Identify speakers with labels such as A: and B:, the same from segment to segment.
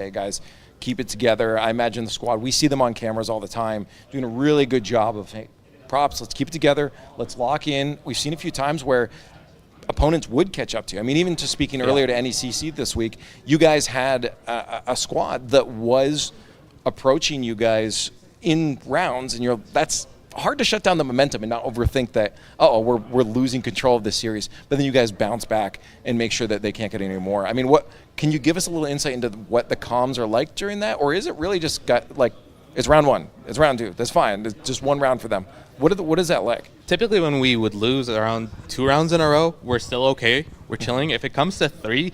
A: Hey guys, keep it together. I imagine the squad, we see them on cameras all the time, doing a really good job of, hey, props, let's keep it together, let's lock in. We've seen a few times where opponents would catch up to you. I mean, even just speaking earlier to NECC this week, you guys had a squad that was approaching you guys in rounds, and that's hard to shut down the momentum and not overthink that, we're losing control of this series. But then you guys bounce back and make sure that they can't get any more. I mean, can you give us a little insight into what the comms are like during that? Or is it really just it's round one, it's round two, that's fine, it's just one round for them? What is that like?
B: Typically when we would lose around 2 rounds in a row, we're still okay, we're chilling. If it comes to 3,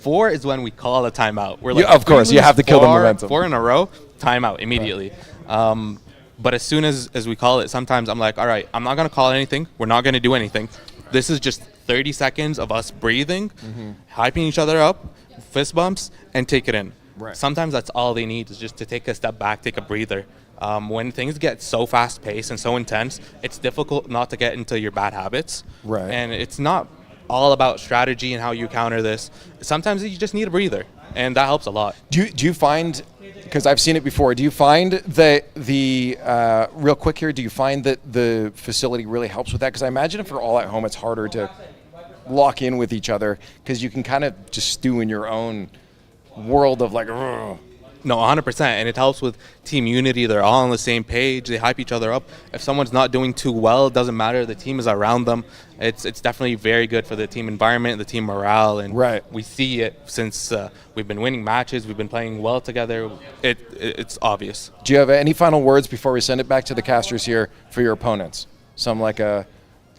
B: 4 is when we call a timeout. We're like,
A: of course, you have to kill the momentum.
B: 4 in a row, timeout immediately. Right. But as soon as we call it, sometimes I'm like, all right, I'm not going to call anything. We're not going to do anything. This is just 30 seconds of us breathing, hyping each other up, fist bumps, and take it in. Right. Sometimes that's all they need, is just to take a step back, take a breather. When things get so fast-paced and so intense, it's difficult not to get into your bad habits. Right. And it's not all about strategy and how you counter this. Sometimes you just need a breather, and that helps a lot. Do you find, because I've seen it before, do you find that real quick here, do you find that the facility really helps with that? Because I imagine if you're all at home, it's harder to lock in with each other because you can kind of just stew in your own world of like, ugh. No, 100%, and it helps with team unity. They're all on the same page. They hype each other up. If someone's not doing too well, it doesn't matter. The team is around them. It's definitely very good for the team environment, the team morale, and we see it since we've been winning matches. We've been playing well together. It's obvious. Do you have any final words before we send it back to the casters here for your opponents? Some like a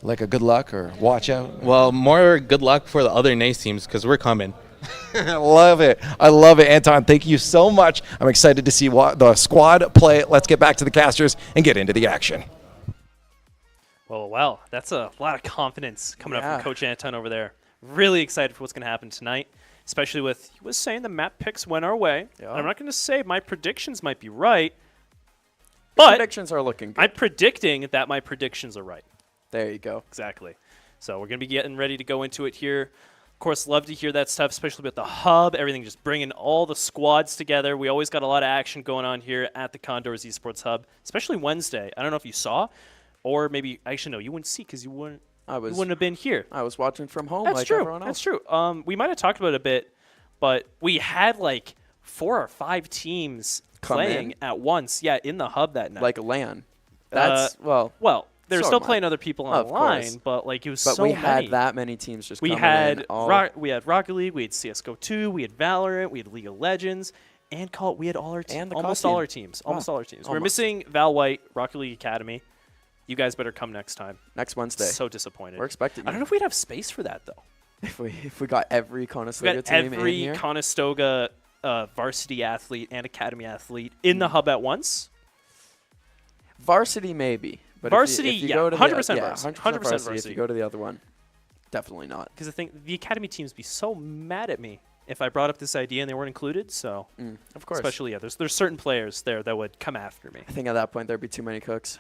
B: good luck or watch out? Well, more good luck for the other NECC teams because we're coming. I love it. Anton, thank you so much. I'm excited to see the squad play. Let's get back to the casters and get into the action.
C: Well, that's a lot of confidence coming up from Coach Anton over there. Really excited for what's going to happen tonight, especially with, he was saying the map picks went our way. Yeah. I'm not going to say my predictions might be right, but
D: predictions are looking good.
C: I'm predicting that my predictions are right.
D: There you go.
C: Exactly. So we're going to be getting ready to go into it here. Of course, love to hear that stuff, especially about the hub, everything, just bringing all the squads together. We always got a lot of action going on here at the Condors Esports Hub, especially Wednesday. I don't know if you saw, or maybe, actually, no, you wouldn't see because you wouldn't have been here.
D: I was watching from home
C: That's
D: like
C: true.
D: everyone else.
C: That's true. We might have talked about it a bit, but we had like 4 or 5 teams playing at once, in the hub that night.
D: Like a LAN. That's,
C: well, they're still playing other people online, but like it was so many. But we had
D: that many teams just
C: we
D: coming
C: had
D: in.
C: We had Rocket League, we had CSGO 2, we had Valorant, we had League of Legends, and we had all our almost all our teams. Almost all our teams. We're missing Val White, Rocket League Academy. You guys better come next time.
D: Next Wednesday.
C: So disappointed.
D: We're expecting you.
C: I don't know if we'd have space for that though.
D: If we got every Conestoga team in here.
C: Every Conestoga varsity athlete and academy athlete in the hub at once.
D: Varsity maybe. But
C: varsity,
D: if you go to
C: 100%
D: the,
C: varsity.
D: 100% varsity. If you go to the other one, definitely not.
C: Because I think the academy teams be so mad at me if I brought up this idea and they weren't included. So,
D: of course.
C: Especially, there's certain players there that would come after me.
D: I think at that point there'd be too many cooks.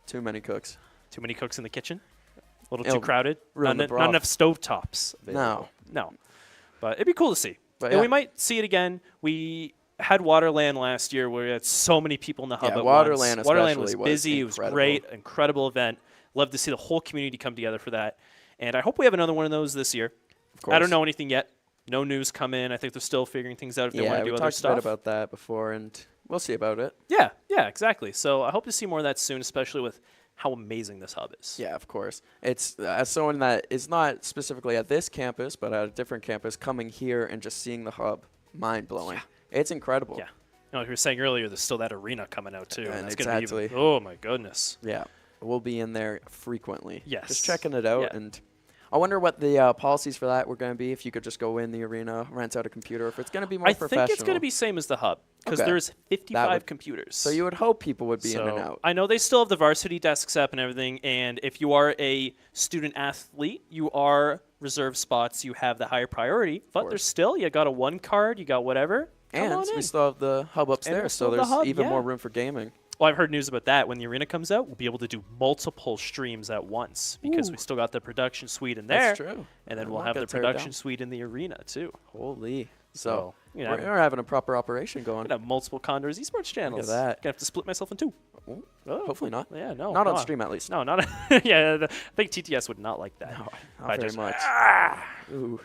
D: Too many cooks.
C: Too many cooks in the kitchen? A little too crowded? Not enough stovetops.
D: No.
C: But it'd be cool to see. And we might see it again. We had Waterland last year where we had so many people in the hub at
D: Waterland
C: once. Waterland was busy.
D: It was
C: great. Incredible event. Love to see the whole community come together for that. And I hope we have another one of those this year.
D: Of course.
C: I don't know anything yet. No news come in. I think they're still figuring things out if they want to do other stuff.
D: Yeah, we talked a bit about that before, and we'll see about it.
C: Yeah, exactly. So I hope to see more of that soon, especially with how amazing this hub is.
D: Yeah, of course. It's as someone that is not specifically at this campus, but at a different campus, coming here and just seeing the hub, mind-blowing. Yeah. It's incredible.
C: Yeah. Like we were saying earlier, there's still that arena coming out, too.
D: And
C: it's going to be even, oh, my goodness.
D: Yeah. We'll be in there frequently.
C: Yes.
D: Just checking it out. Yeah. And I wonder what the policies for that were going to be, if you could just go in the arena, rent out a computer, if it's going to be more professional.
C: I think it's going to be same as the hub, because there's 55 computers.
D: So you would hope people would be in and out.
C: I know they still have the varsity desks up and everything, and if you are a student athlete, you are reserved spots, you have the higher priority, but there's still, you got a 1 card, you got whatever.
D: And we still have the hub upstairs, so there's even more room for gaming.
C: Well, I've heard news about that. When the arena comes out, we'll be able to do multiple streams at once because we still got the production suite in there.
D: That's true.
C: And then we'll have the production suite in the arena, too.
D: Holy. So
C: you know,
D: we're having a proper operation going.
C: I'm gonna have multiple Condors Esports channels.
D: that.
C: Gonna have to split myself in 2. Oh.
D: Hopefully not.
C: Yeah, no.
D: Not on
C: no.
D: stream, at least.
C: No, not. Yeah, I think TTS would not like that.
D: No,
C: I
D: not very
C: just-
D: much. Ooh.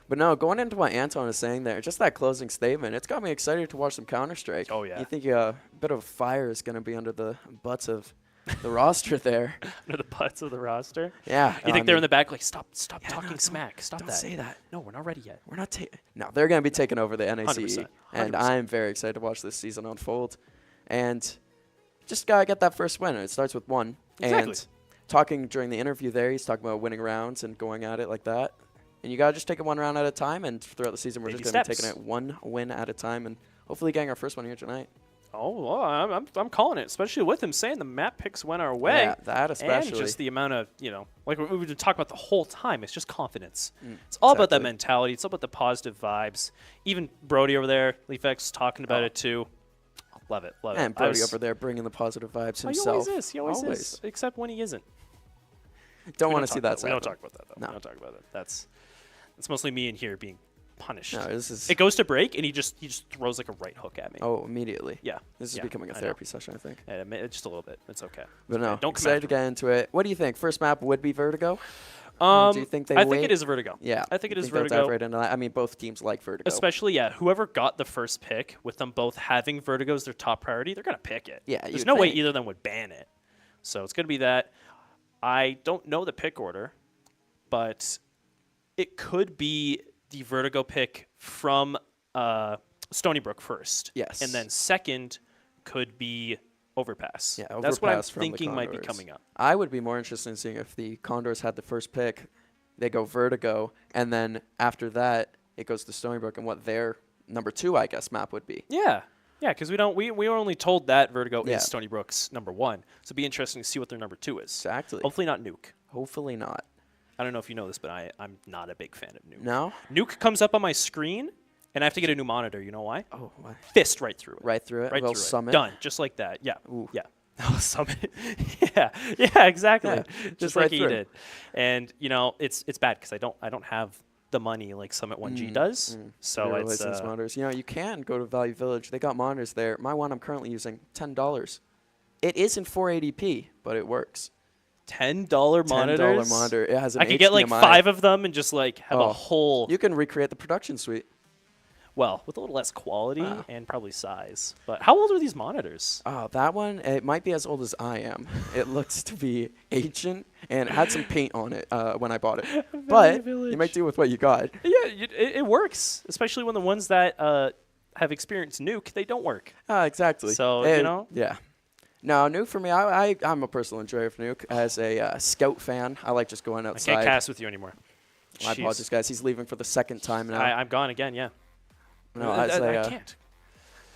D: But no, going into what Anton is saying there, just that closing statement, it's got me excited to watch some Counter-Strike.
C: Oh, yeah.
D: You think a bit of fire is going to be under the butts of the roster there?
C: Under the butts of the roster.
D: Yeah.
C: You think they're in the back like, stop
D: Yeah,
C: talking
D: no,
C: smack. Stop
D: don't
C: that.
D: say that.
C: No, we're not ready yet.
D: We're not taking. No, they're going to be taking over the NECC,
C: 100%,
D: and
C: 100%.
D: I'm very excited to watch this season unfold. And just gotta get that first win. It starts with one.
C: Exactly.
D: And talking during the interview there, he's talking about winning rounds and going at it like that. And you gotta just take it one round at a time. And throughout the season, we're
C: Baby
D: just gonna be
C: steps.
D: taking it one win at a time, and hopefully getting our first one here tonight.
C: Oh, well, I'm calling it, especially with him saying the map picks went our way.
D: Yeah, that especially.
C: And just the amount of, like we've been talking about the whole time, it's just confidence. It's all about that
D: exactly.
C: mentality. It's all about the positive vibes. Even Brody over there, LeafX, talking about it too. Love it, love it.
D: And
C: I
D: Brody
C: was-
D: over there bringing the positive vibes
C: Oh,
D: himself.
C: he always is. He always is. Except when he isn't.
D: Don't
C: We
D: want to
C: talk
D: see
C: about
D: that.
C: We don't
D: side.
C: talk about that, though.
D: No.
C: We don't talk about that. That's mostly me in here being punished.
D: No, this is.
C: It goes to break, and he just throws like a right hook at me.
D: Oh, immediately.
C: Yeah.
D: This is
C: Yeah,
D: becoming a
C: I know.
D: therapy session, I think.
C: Just a little bit. It's okay.
D: But no,
C: Don't come
D: excited
C: after
D: to get into it. What do you think? First map would be Vertigo?
C: me.
D: Do you think they
C: I think
D: wait?
C: it is Vertigo.
D: Yeah.
C: I think it is
D: they'll dive
C: Vertigo.
D: right into that? I mean, both teams like Vertigo.
C: Especially, yeah, whoever got the first pick, with them both having Vertigo as their top priority, they're going to pick it.
D: Yeah,
C: There's
D: you'd
C: no way
D: think.
C: either of them would ban it. So it's going to be that. I don't know the pick order, but it could be the Vertigo pick from Stony Brook first.
D: Yes.
C: And then second could be Overpass.
D: Yeah,
C: That's what I'm
D: Overpass from the
C: thinking might be
D: Condors.
C: coming up.
D: I would be more interested in seeing if the Condors had the first pick, they go Vertigo, and then after that, it goes to Stony Brook, and what their number 2, I guess, map would be.
C: Yeah. Yeah, because we were only told that Vertigo
D: Yeah.
C: is Stony Brook's number 1. So it'd be interesting to see what their number 2 is.
D: Exactly.
C: Hopefully not Nuke.
D: Hopefully not.
C: I don't know if you know this, but I'm not a big fan of Nuke.
D: No?
C: Nuke comes up on my screen, and I have to get a new monitor. You know why?
D: Oh, why?
C: Fist right through it.
D: Right through it?
C: Right
D: Well,
C: through
D: Summit.
C: it. Done. Just like that. Yeah.
D: Ooh.
C: Yeah. Oh, Summit. Yeah, exactly.
D: Yeah,
C: just
D: just
C: like
D: right
C: he
D: through.
C: did. And it's bad because I don't have the money like Summit 1G does. So
D: Real
C: it's
D: license monitors. You can go to Value Village. They got monitors there. My one I'm currently using, $10. It is in 480p, but it works.
C: $10
D: $10
C: monitors.
D: monitor. It has an
C: I could get like
D: HDMI.
C: 5 of them and just like have
D: Oh.
C: a whole.
D: You can recreate the production suite.
C: Well, with a little less quality
D: Wow.
C: and probably size. But how old are these monitors?
D: Oh, that one, it might be as old as I am. It looks to be ancient, and it had some paint on it when I bought it. But
C: Village.
D: you might do with what you got.
C: Yeah, it works, especially when the ones that have experienced Nuke, they don't work.
D: Exactly.
C: So,
D: Yeah. No, Nuke for me, I'm a personal enjoyer of Nuke. As a Scout fan, I like just going
C: I
D: outside.
C: can't cast with you anymore.
D: My
C: Jeez.
D: apologies, guys. He's leaving for the second time now.
C: I'm gone again, yeah.
D: No,
C: I
D: as
C: can't.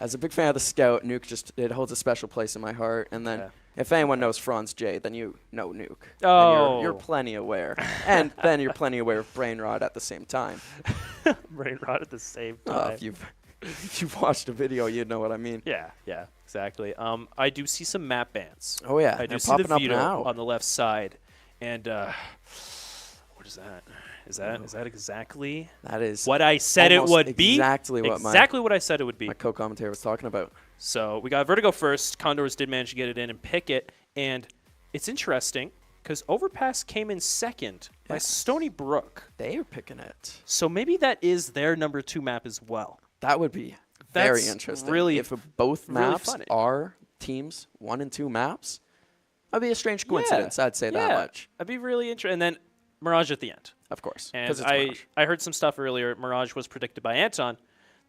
D: as a big fan of the Scout, Nuke it holds a special place in my heart. And then
C: Yeah.
D: if anyone knows Franz J, then you know Nuke. And
C: Oh.
D: you're plenty aware. And then you're plenty aware of Brain Rot at the same time.
C: Brain rot at the same time.
D: If you've watched a video, you'd know what I mean.
C: Yeah, exactly. I do see some map bans.
D: Oh yeah,
C: I do
D: they're
C: see the
D: popping up
C: Vito
D: now.
C: on the left side. And what is that? Is that exactly
D: That is
C: what I said it
D: almost
C: would be?
D: exactly what
C: exactly what I said it would be.
D: my co-commentator was talking about.
C: So we got Vertigo first. Condors did manage to get it in and pick it. And it's interesting because Overpass came in second by
D: Yes.
C: Stony Brook.
D: They are picking it.
C: So maybe that is their number 2 map as well.
D: That would be very
C: That's
D: interesting.
C: really-
D: if both
C: really
D: maps
C: funny.
D: are teams 1 and 2 maps, that'd be a strange coincidence. I'd say that much.
C: That'd be really interesting. And then Mirage at the end.
D: Of course,
C: And
D: because it's Mirage.
C: I heard some stuff earlier. Mirage was predicted by Anton,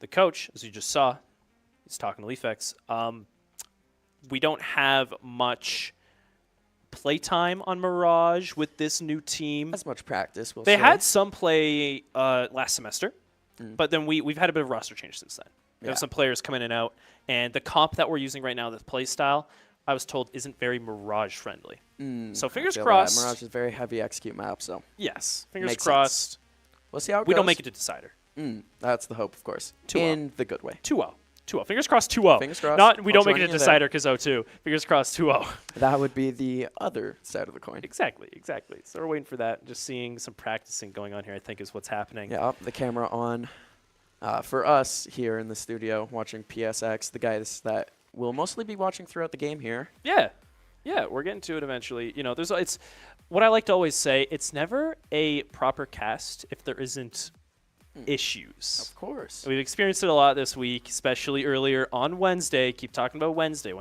C: the coach, as you just saw. He's talking to LeafX. We don't have much playtime on Mirage with this new team.
D: As much practice. We'll
C: They
D: say.
C: had some play last semester, but then we've had a bit of roster change since then. We
D: Yeah.
C: have some players come in and out, and the comp that we're using right now, the play style, I was told isn't very Mirage friendly. So fingers
D: Feel that.
C: crossed.
D: Mirage is a very heavy execute map, so
C: Yes, fingers
D: Makes
C: crossed.
D: we'll see how it
C: We
D: goes.
C: don't make it a decider.
D: That's the hope, of course.
C: 2-0.
D: In the good way.
C: 2-0. 2-0. Fingers crossed 2-0.
D: Fingers crossed.
C: Not we
D: I'll
C: don't make
D: join
C: it a
D: you there.
C: decider because 0-2. Fingers crossed 2-0.
D: That would be the other side of the coin.
C: Exactly. So we're waiting for that. Just seeing some practicing going on here, I think, is what's happening.
D: Yeah, up the camera on For us here in the studio watching PSX, the guys that will mostly be watching throughout the game here.
C: Yeah. Yeah, we're getting to it eventually. You know, it's what I like to always say, it's never a proper cast if there isn't issues.
D: Of course.
C: We've experienced it a lot this week, especially earlier on Wednesday. Keep talking about Wednesday. New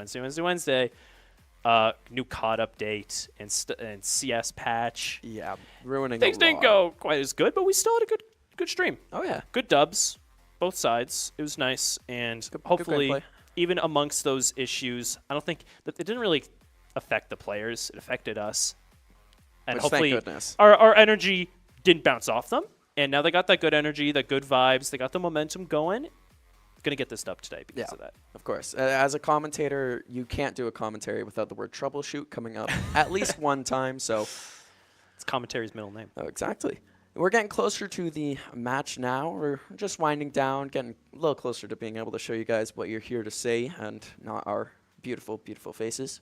C: COD update and CS patch.
D: Yeah, ruining
C: Things
D: a
C: didn't
D: lot.
C: go quite as good, but we still had a good stream.
D: Oh, yeah.
C: Good dubs, both sides. It was nice, and
D: Good
C: hopefully,
D: gameplay.
C: even amongst those issues, I don't think that it didn't really affect the players. It affected us, and
D: Which,
C: hopefully,
D: thank goodness.
C: our energy didn't bounce off them. And now they got that good energy, that good vibes. They got the momentum going. Gonna get this dub today because of that.
D: Of course. As a commentator, you can't do a commentary without the word troubleshoot coming up at least one time. So,
C: It's commentary's middle name.
D: oh, exactly. We're getting closer to the match now. We're just winding down, getting a little closer to being able to show you guys what you're here to see and not our beautiful, beautiful faces.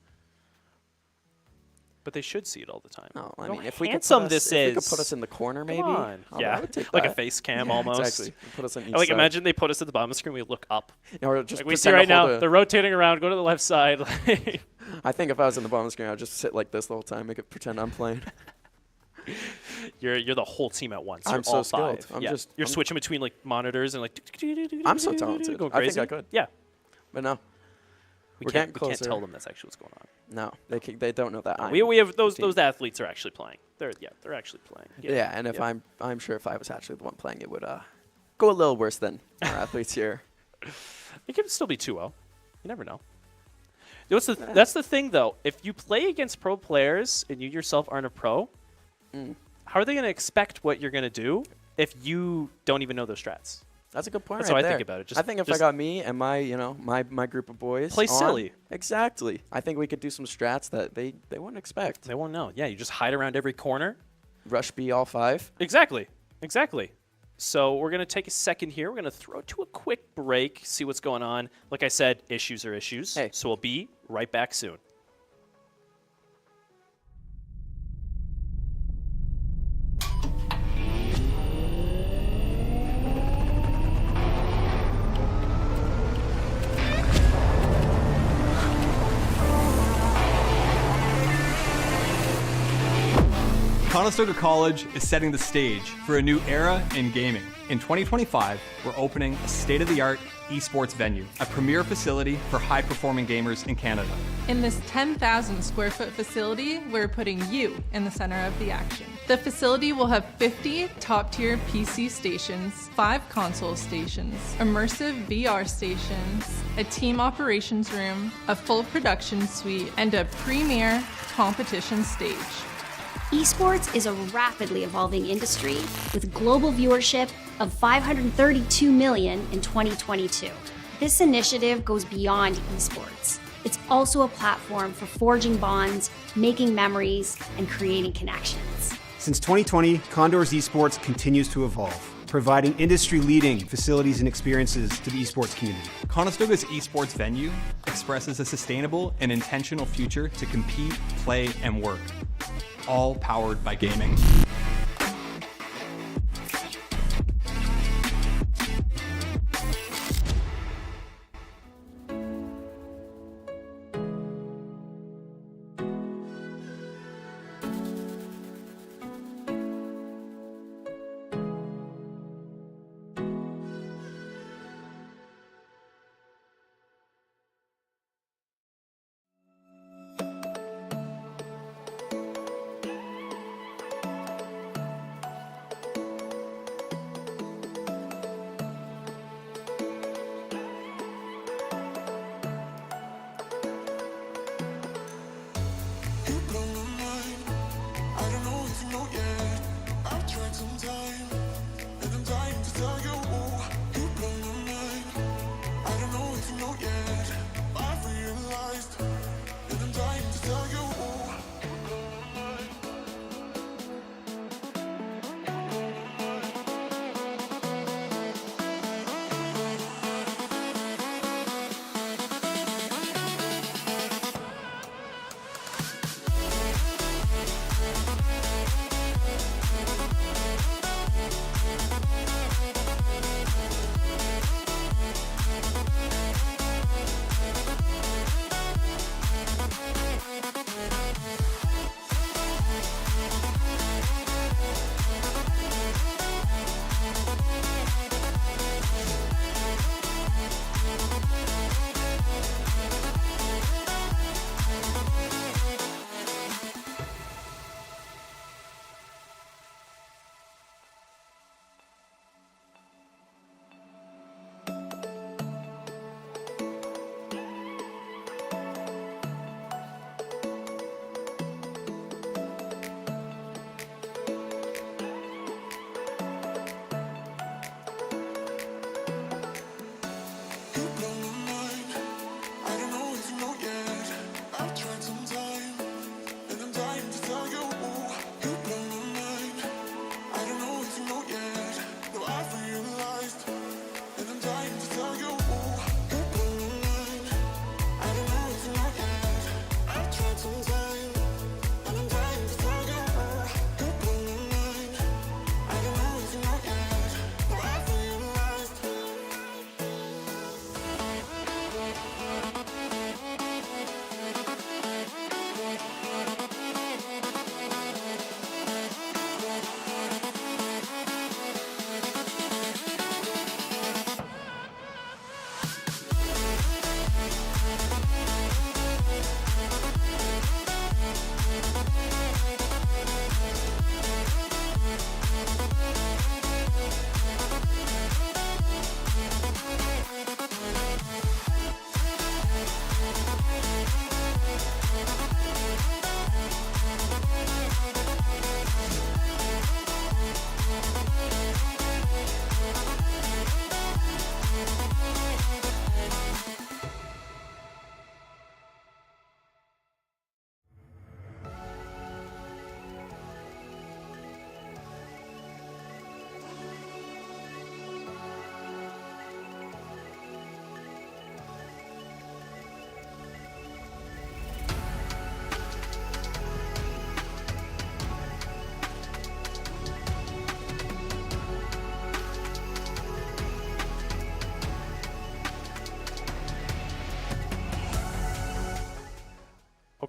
C: But they should see it all the time.
D: No, I
C: How
D: mean, if we could
C: handsome
D: put us,
C: this
D: if we could
C: is.
D: put us in the corner, maybe.
C: Come on.
D: I
C: Yeah,
D: would take
C: like a
D: that.
C: face cam
D: Yeah,
C: almost.
D: Exactly. Put us on each
C: Like
D: side.
C: imagine they put us at the bottom of the screen, we look up.
D: Or just
C: Like we see
D: pretend
C: right
D: to hold
C: now,
D: a-
C: they're rotating around. Go to the left side.
D: I think if I was in the bottom of the screen, I'd just sit like this the whole time, make it pretend I'm playing.
C: You're the whole team at once.
D: I'm
C: You're
D: so
C: all
D: skilled.
C: five.
D: I'm
C: Yeah.
D: just-
C: You're
D: I'm-
C: switching between like monitors and like.
D: I'm so talented.
C: Going
D: I think
C: crazy.
D: I could.
C: Yeah.
D: But no,
C: We
D: We're
C: can't.
D: getting
C: We can't
D: closer.
C: tell them that's actually what's going on.
D: no, they don't know that.
C: We have those
D: team.
C: those athletes are actually playing. They're actually playing.
D: Yeah, and if
C: Yep.
D: I'm sure if I was actually the one playing, it would go a little worse than our athletes here.
C: It could still be 2-0. You never know. That's the thing, though. If you play against pro players and you yourself aren't a pro, how are they going to expect what you're going to do if you don't even know those strats?
D: That's a good point.
C: That's
D: right
C: how I think
D: there.
C: about it.
D: I think if I
C: just
D: got me and my group of boys
C: Play
D: on-
C: silly.
D: exactly. I think we could do some strats that they wouldn't expect.
C: They won't know. Yeah, you just hide around every corner.
D: Rush B all 5.
C: Exactly. So we're going to take a second here. We're going to throw to a quick break, see what's going on. Like I said, issues are issues.
D: Hey.
C: So we'll be right back soon.
E: Conestoga College is setting the stage for a new era in gaming. In 2025, we're opening a state-of-the-art esports venue, a premier facility for high-performing gamers in Canada.
F: In this 10,000 square foot facility, we're putting you in the center of the action. The facility will have 50 top tier PC stations, 5 console stations, immersive VR stations, a team operations room, a full production suite, and a premier competition stage.
G: Esports is a rapidly evolving industry with global viewership of 532 million in 2022. This initiative goes beyond esports. It's also a platform for forging bonds, making memories, and creating connections.
H: Since 2020, Condors Esports continues to evolve, providing industry-leading facilities and experiences to the esports community.
E: Conestoga's esports venue expresses a sustainable and intentional future to compete, play, and work, all powered by gaming.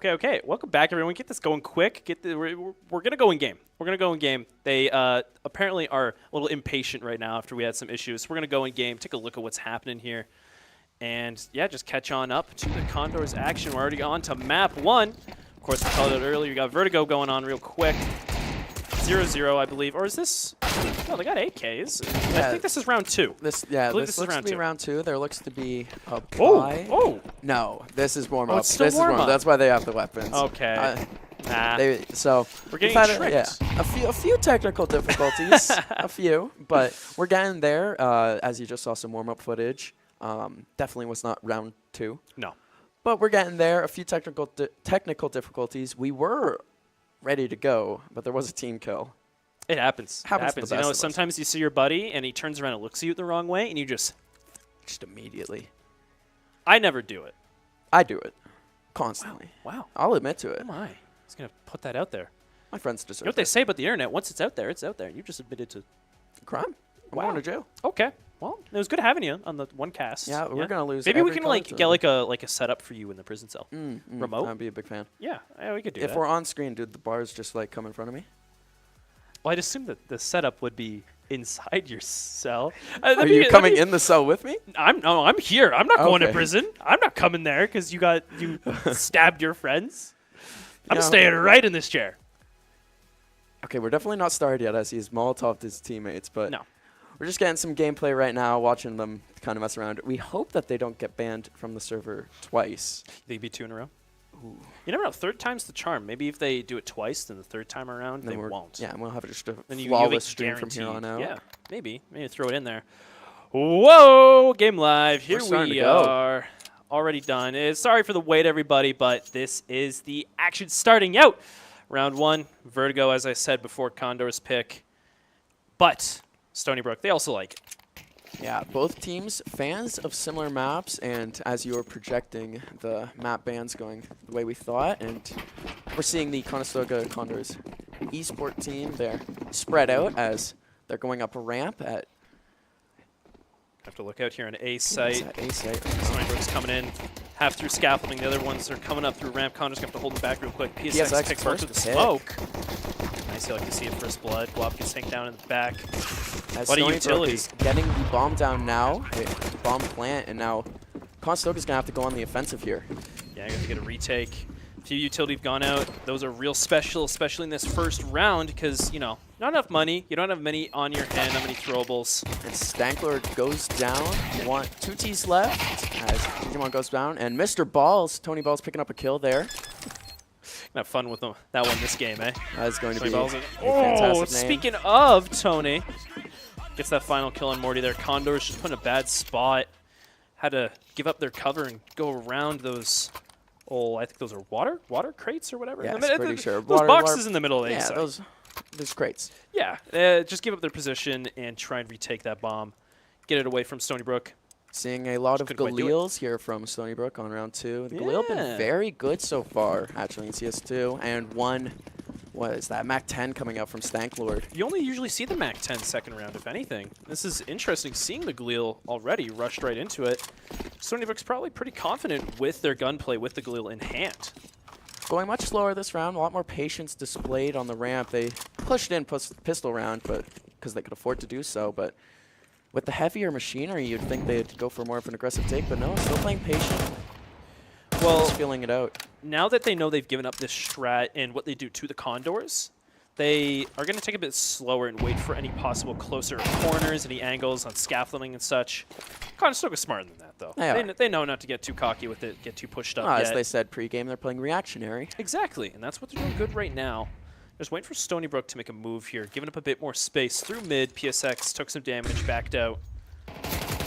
C: Okay. Welcome back, everyone. Get this going quick. We're going to go in game. They apparently are a little impatient right now after we had some issues. We're going to go in game, take a look at what's happening here. And, yeah, just catch on up to the Condors action. We're already on to map 1. Of course, we called it earlier. You got Vertigo going on real quick. 0-0, I believe. Or is this... No, they got AKs. Yeah, I think this is round 2.
D: This looks to be round 2. There looks to be a buy.
C: Oh!
D: No, this is warm-up.
C: It's still warm-up.
D: That's why they have the weapons.
C: Okay.
D: We're
C: getting tricked.
D: A few technical difficulties. A few. But we're getting there. As you just saw some warm-up footage. Definitely was not round 2.
C: No.
D: But we're getting there. A few technical difficulties. We were ready to go, but there was a team kill.
C: It happens.
D: Happens to the
C: You know,
D: best of us.
C: sometimes you see your buddy and he turns around and looks at you the wrong way, and you just
D: immediately.
C: I never do it.
D: I do it constantly.
C: Wow.
D: I'll admit to it.
C: Oh my. I was gonna put that out there.
D: My friends
C: You
D: deserve
C: know what they say about the internet? Once it's out there, it's out there. You just admitted to
D: crime. I'm
C: Wow.
D: going to jail.
C: Okay. Well, it was good having you on the one cast.
D: Yeah, we're gonna lose.
C: Maybe we
D: every
C: can
D: color
C: get like a setup for you in the prison cell. Remote.
D: I'd be a big fan.
C: Yeah, we could do
D: If
C: that.
D: we're on screen, dude, the bars just like come in front of me.
C: Well, I'd assume that the setup would be inside your cell.
D: Are you coming in the cell with me?
C: I'm here. I'm not going to
D: Okay.
C: prison. I'm not coming there because you stabbed your friends. I'm
D: Yeah.
C: staying right in this chair.
D: Okay, we're definitely not started yet as he's Molotoved his teammates, but
C: No.
D: we're just getting some gameplay right now, watching them kind of mess around. We hope that they don't get banned from the server twice.
C: They'd be 2 in a row. You never know. 3rd time's the charm. Maybe if they do it twice, then the 3rd time around,
D: Then
C: they
D: we're-
C: won't.
D: Yeah, and we'll have just a
C: Then you
D: flawless
C: have it
D: stream from here on out.
C: Yeah, maybe throw it in there. Whoa, game live. Here
D: starting
C: we
D: to go.
C: are. Already done. Sorry for the wait, everybody, but this is the action starting out. Round 1, Vertigo, as I said before, Condors pick. But Stony Brook, they also like it.
D: Yeah, both teams fans of similar maps, and as you were projecting, the map bans going the way we thought, and we're seeing the Conestoga Condors eSport team there spread out as they're going up a ramp at
C: Have to look out here on A site.
D: A site.
C: Stony Brook's coming in, half through scaffolding. The other ones are coming up through ramp. Condors have to hold them back real quick. PSX picks first with the
D: hit.
C: smoke. Nice, you like to see it first blood. Guap gets tanked down in the back.
D: As
C: What a
D: Stony Brook
C: utility.
D: is getting the bomb down now, the bomb plant, and now Conestoga's going to have to go on the offensive here.
C: Yeah, you have to get a retake. A few utility have gone out. Those are real special, especially in this first round, because, you know, not enough money. You don't have many on your hand, not many throwables.
D: And Stankler goes down. You want 2 Ts left as Digimon goes down. And Mr. Balls, Tony Balls picking up a kill there.
C: Have fun with that one this game, eh?
D: That is going to be
C: Tony
D: a
C: Balls.
D: fantastic name.
C: Speaking of Tony, gets that final kill on Morty there. Condors just put in a bad spot. Had to give up their cover and go around those. Oh, I think those are water crates or whatever.
D: Yeah,
C: In the
D: pretty sure.
C: Those boxes in the middle of the
D: Yeah,
C: site.
D: those crates.
C: Yeah, just give up their position and try and retake that bomb. Get it away from Stony Brook.
D: Seeing a lot of
C: couldn't quite do it.
D: Galeels here from Stony Brook on round 2. The Galeel been
C: Yeah.
D: very good so far, actually, in CS2. And one, what is that, Mac 10 coming out from Stanklord.
C: You only usually see the Mac 10 second round, if anything. This is interesting, seeing the Galil already rushed right into it. Stony Brook's probably pretty confident with their gunplay with the Galil in hand.
D: Going much slower this round, a lot more patience displayed on the ramp. They pushed in pistol round, but because they could afford to do so, but with the heavier machinery, you'd think they'd go for more of an aggressive take, but no, still playing patient.
C: Well,
D: Just feeling it out.
C: now that they know they've given up this strat and what they do to the Condors, they are going to take a bit slower and wait for any possible closer corners, any angles on scaffolding and such. Conestoga's smarter than that, though. They know not to get too cocky with it, get too pushed up
D: As
C: yet.
D: they said pregame, they're playing reactionary.
C: Exactly, and that's what they're doing good right now. Just waiting for Stony Brook to make a move here, giving up a bit more space through mid. PSX took some damage, backed out.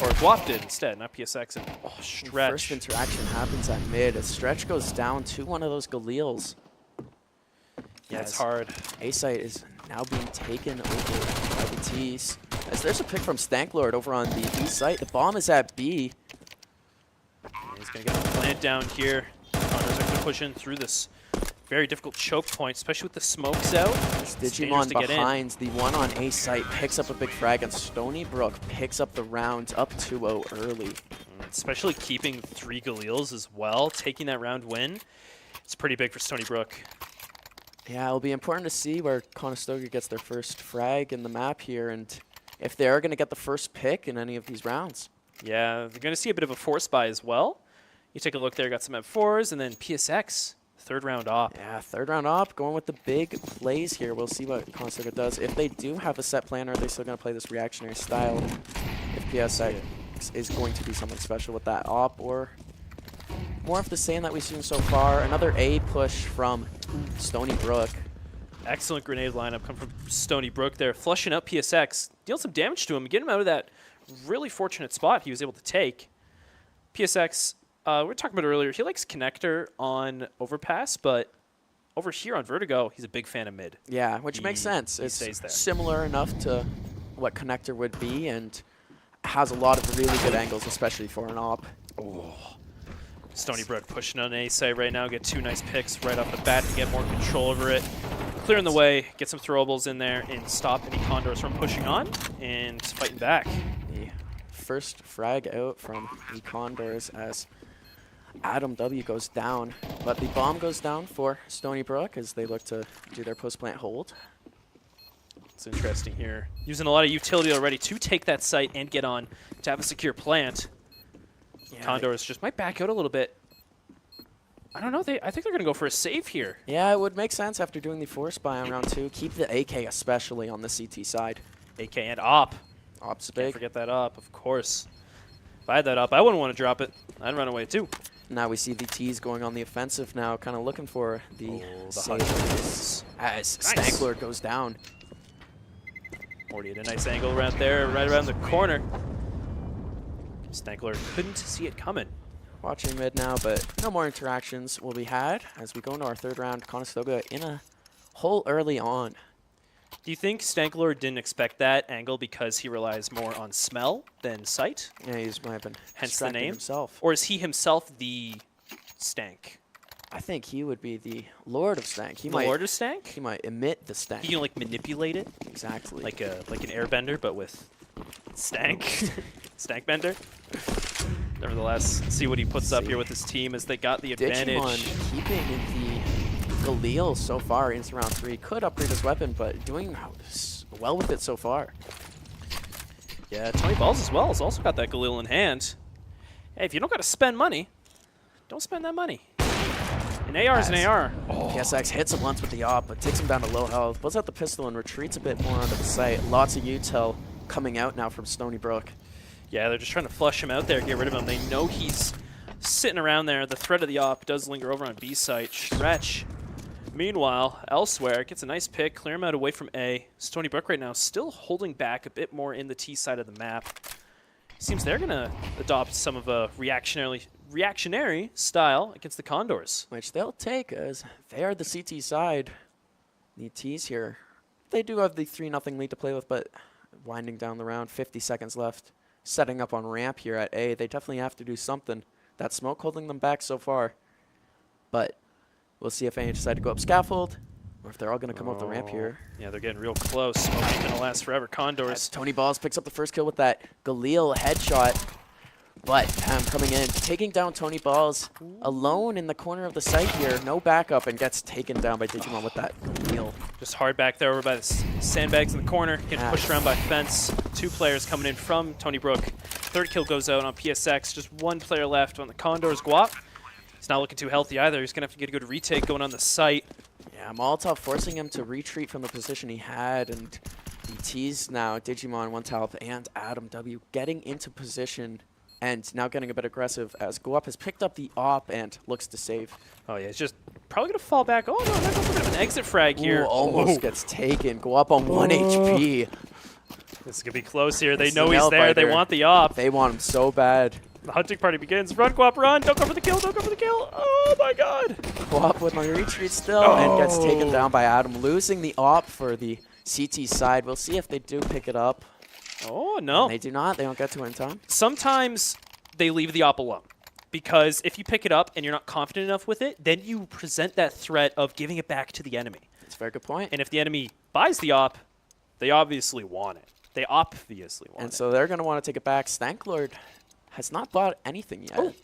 C: Or Guap did instead, not PSX. And Stretch.
D: First interaction happens at mid as Stretch goes down to one of those Galeels.
C: Yeah, it's
D: As
C: hard.
D: A-site is now being taken over by the T's. As there's a pick from Stanklord over on the B site. The bomb is at B.
C: He's going to get the plant down here. Condors are going to push in through this very difficult choke point, especially with the smokes out.
D: It's
C: It's dangerous
D: Digimon
C: to get in.
D: behind the one on A site, picks up a big frag, and Stony Brook picks up the round up 2-0 early.
C: Especially keeping 3 Galeels as well, taking that round win. It's pretty big for Stony Brook.
D: Yeah, it'll be important to see where Conestoga gets their first frag in the map here, and if they are going to get the first pick in any of these rounds.
C: Yeah, they're going to see a bit of a force buy as well. You take a look there, got some M4s, and then PSX, third round op.
D: Yeah, third round op, going with the big plays here. We'll see what Conestoga does. If they do have a set plan, are they still going to play this reactionary style? If PSX is going to do something special with that op, or more of the same that we've seen so far. Another A push from Stony Brook.
C: Excellent grenade lineup come from Stony Brook there, flushing out PSX, deal some damage to him, get him out of that really fortunate spot he was able to take. PSX, we were talking about earlier, he likes connector on overpass, but over here on Vertigo, he's a big fan of mid.
D: Yeah, which makes sense.
C: He
D: It's
C: stays there.
D: similar enough to what connector would be, and has a lot of really good angles, especially for an op.
C: Stony Brook pushing on A site right now, get 2 nice picks right off the bat to get more control over it. Clearing the way, get some throwables in there, and stop any Condors from pushing on and fighting back.
D: The first frag out from the Condors as Adam W goes down, but the bomb goes down for Stony Brook as they look to do their post-plant hold.
C: It's interesting here. Using a lot of utility already to take that site and get on to have a secure plant.
D: Yeah,
C: Condors just might back out a little bit. I don't know. I think they're going to go for a save here.
D: Yeah, it would make sense after doing the force buy on round 2. Keep the AK especially on the CT side.
C: AK and op.
D: Op's
C: Can't
D: big.
C: forget that op, of course. If I had that up, I wouldn't want to drop it. I'd run away too.
D: Now we see the T's going on the offensive now, kind of looking for the save
C: Hunters.
D: as
C: Nice.
D: Stanklord goes down.
C: Already at a nice angle around there, right around the corner. Stankler couldn't see it coming.
D: Watching mid now, but no more interactions will be had as we go into our third round. Conestoga in a hole early on.
C: Do you think Stankler didn't expect that angle because he relies more on smell than sight?
D: Yeah, he's might have been
C: Hence the
D: distracting
C: name?
D: himself.
C: Or is he himself the Stank?
D: I think he would be the Lord of Stank. He
C: The
D: might.
C: Lord of Stank?
D: He might emit the stank.
C: He can like manipulate it
D: Exactly.
C: like an airbender, but with stank. Stank-bender. Nevertheless, see what he puts up here with his team as they got the advantage.
D: Digimon keeping the Galil so far into round 3. Could upgrade his weapon, but doing well with it so far.
C: Yeah, Tony Balls as well has also got that Galil in hand. Hey, if you don't got to spend money, don't spend that money. An AR is an AR.
D: PSX hits him once with the op, but takes him down to low health. Pulls out the pistol and retreats a bit more onto the site. Lots of util coming out now from Stony Brook.
C: Yeah, they're just trying to flush him out there, get rid of him. They know he's sitting around there. The threat of the op does linger over on B site. Stretch. Meanwhile, elsewhere, gets a nice pick, clear him out away from A. Stony Brook right now still holding back a bit more in the T side of the map. Seems they're going to adopt some of a reactionary style against the Condors.
D: Which they'll take as they are the CT side. The T's here. They do have the 3-0 lead to play with, but winding down the round, 50 seconds left. Setting up on ramp here at A. They definitely have to do something. That smoke holding them back so far. But we'll see if they decide to go up scaffold or if they're all going to come up the ramp here.
C: Yeah, they're getting real close. Smoke ain't going to last forever. Condors.
D: As Tony Balls picks up the first kill with that Galil headshot. But Pam coming in, taking down Tony Balls alone in the corner of the site here. No backup and gets taken down by Digimon with that Galil.
C: Just hard back there over by the sandbags in the corner. Getting pushed around by fence. 2 players coming in from Tony Brook. Third kill goes out on PSX. Just 1 player left on the Condors. Guap. He's not looking too healthy either. He's going to have to get a good retake going on the site.
D: Yeah, Molotov forcing him to retreat from the position he had, and the T's now, Digimon, 1-Talp, and Adam W getting into position and now getting a bit aggressive as Guap has picked up the op and looks to save.
C: Oh, yeah, it's just probably going to fall back. Oh, no, they're going for a bit of an exit frag here.
D: Ooh, almost gets taken. Guap on 1 HP.
C: This is going to be close here. They
D: This is
C: know
D: an
C: he's there. They
D: L-biter.
C: want the op.
D: They want him so bad.
C: The hunting party begins. Run, Guap, run. Don't go for the kill. Don't go for the kill. Oh, my God.
D: Guap with my retreat still and gets taken down by Adam, losing the op for the CT side. We'll see if they do pick it up.
C: Oh, no.
D: They do not. They don't get to it in time.
C: Sometimes they leave the op alone. Because if you pick it up and you're not confident enough with it, then you present that threat of giving it back to the enemy.
D: That's a very good point.
C: And if the enemy buys the op, they obviously want it. They obviously want
D: And
C: it.
D: so they're going to want to take it back. Stanklord has not bought anything yet.
C: Oh.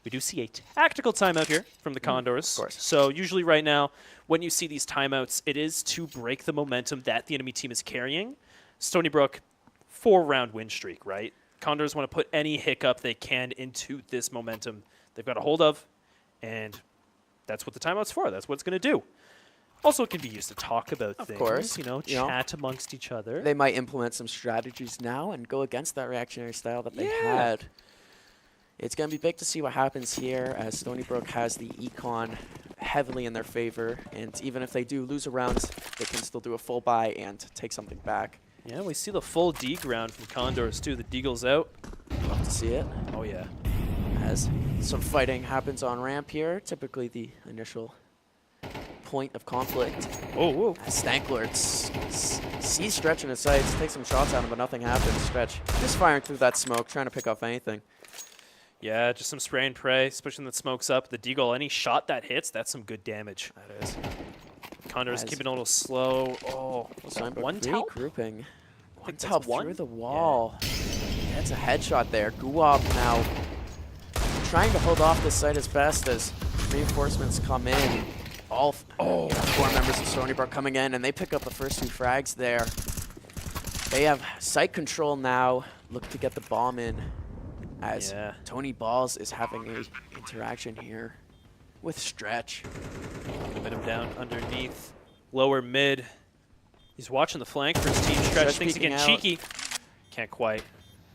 C: We do see a tactical timeout here from the Condors.
D: Of course.
C: So usually right now, when you see these timeouts, it is to break the momentum that the enemy team is carrying. Stony Brook, 4-round win streak, right? Condors want to put any hiccup they can into this momentum they've got a hold of, and that's what the timeout's for. That's what it's going to do. Also, it can be used to talk about things,
D: course.
C: Chat amongst each other.
D: They might implement some strategies now and go against that reactionary style that they had. It's going to be big to see what happens here, as Stony Brook has the econ heavily in their favor, and even if they do lose a round, they can still do a full buy and take something back.
C: Yeah, we see the full D ground from Condors too. The Deagle's out.
D: Love to see it.
C: Oh yeah.
D: As some fighting happens on ramp here, typically the initial point of conflict.
C: Oh, whoa.
D: Stankler sees Stretch in his sights, takes some shots at him, but nothing happens. Stretch just firing through that smoke, trying to pick off anything.
C: Yeah, just some spray and pray, especially when the smoke's up. The Deagle, any shot that hits, that's some good damage.
D: That is.
C: Condors keeping a little slow. Oh, what's that? One tap?
D: Regrouping. One
C: that's
D: tap
C: one?
D: through the wall. Yeah. That's a headshot there. Guop now trying to hold off this site as best as reinforcements come in. All 4 members of Stony Brook coming in, and they pick up the first 2 frags there. They have site control now. Look to get the bomb in, as Tony Balls is having an interaction here with Stretch.
C: A bit of down underneath, lower mid. He's watching the flank for his team. Stretch thinks again cheeky. Can't quite.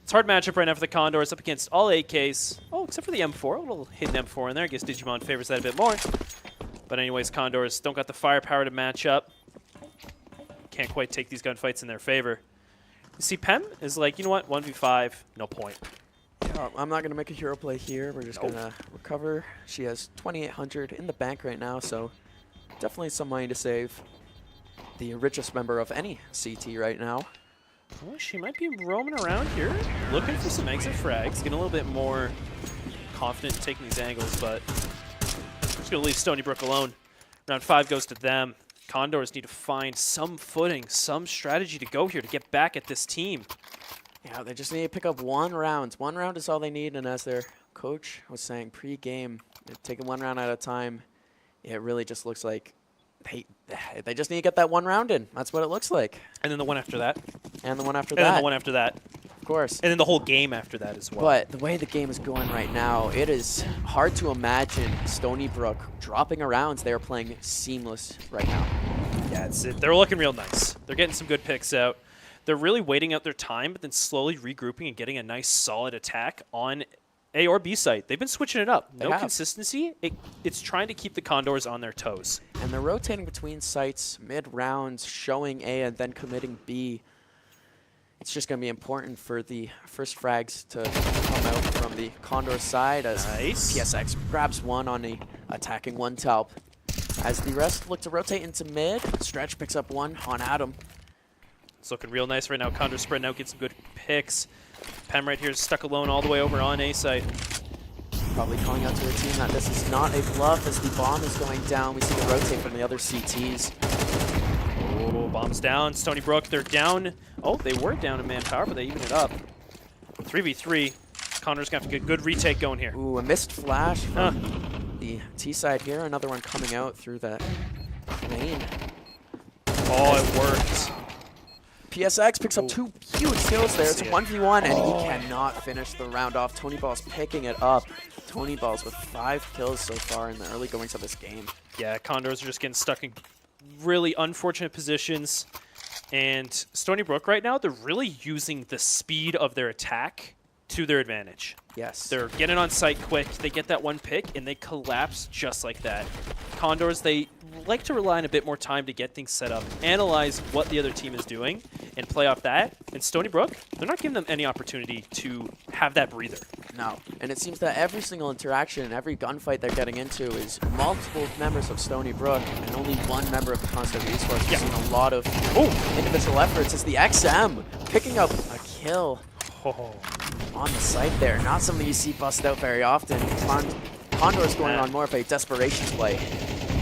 C: It's a hard matchup right now for the Condors up against all AKs. Oh, except for the M4. A little hidden M4 in there. I guess Digimon favors that a bit more. But anyways, Condors don't got the firepower to match up. Can't quite take these gunfights in their favor. You see, Pem is like, you know what? 1v5, no point.
D: Yeah, I'm not going to make a hero play here. We're just going to recover. She has 2,800 in the bank right now, so definitely some money to save. The richest member of any CT right now.
C: Well, she might be roaming around here, looking for some exit frags, getting a little bit more confident in taking these angles, but just going to leave Stony Brook alone. Round 5 goes to them. Condors need to find some footing, some strategy to go here to get back at this team.
D: Yeah, they just need to pick up 1 round. 1 round is all they need, and as their coach was saying pre-game, they're taking 1 round at a time. It really just looks like they just need to get that 1 round in. That's what it looks like.
C: And then the one after that.
D: And the one after
C: that. And then the one after that.
D: Of course.
C: And then the whole game after that as well.
D: But the way the game is going right now, it is hard to imagine Stony Brook dropping rounds. They are playing seamless right now.
C: Yeah, it's it. They're looking real nice. They're getting some good picks out. They're really waiting out their time, but then slowly regrouping and getting a nice solid attack on A or B site. They've been switching it up. No consistency. It's trying to keep the Condors on their toes.
D: And they're rotating between sites mid-rounds, showing A and then committing B. It's just going to be important for the first frags to come out from the Condor side as PSX grabs 1 on the attacking 1 talp. As the rest look to rotate into mid, Stretch picks up 1 on Adam.
C: It's looking real nice right now. Condor spreading out, get some good picks. Pem right here is stuck alone all the way over on A side.
D: Probably calling out to her team that this is not a bluff as the bomb is going down. We see the rotate from the other CTs.
C: Oh, bombs down. Stony Brook, they're down. Oh, they were down in manpower, but they even it up. 3v3. Condor's going to have to get a good retake going here.
D: Ooh, a missed flash from the T side here. Another one coming out through that lane.
C: Oh, it worked.
D: PSX picks up 2 huge kills there. It's a 1v1, and he cannot finish the round off. Tony Balls picking it up. Tony Balls with 5 kills so far in the early goings of this game.
C: Yeah, Condors are just getting stuck in really unfortunate positions. And Stony Brook right now, they're really using the speed of their attack to their advantage.
D: Yes.
C: They're getting on site quick. They get that 1 pick, and they collapse just like that. Condors, they like to rely on a bit more time to get things set up, analyze what the other team is doing, and play off that. And Stony Brook, they're not giving them any opportunity to have that breather.
D: No. And it seems that every single interaction, every gunfight they're getting into is multiple members of Stony Brook and only 1 member of the Conestoga Esports. We've seen a lot of individual efforts as the XM picking up a kill on the site there. Not something you see bust out very often. Condor's going on more of a desperation play.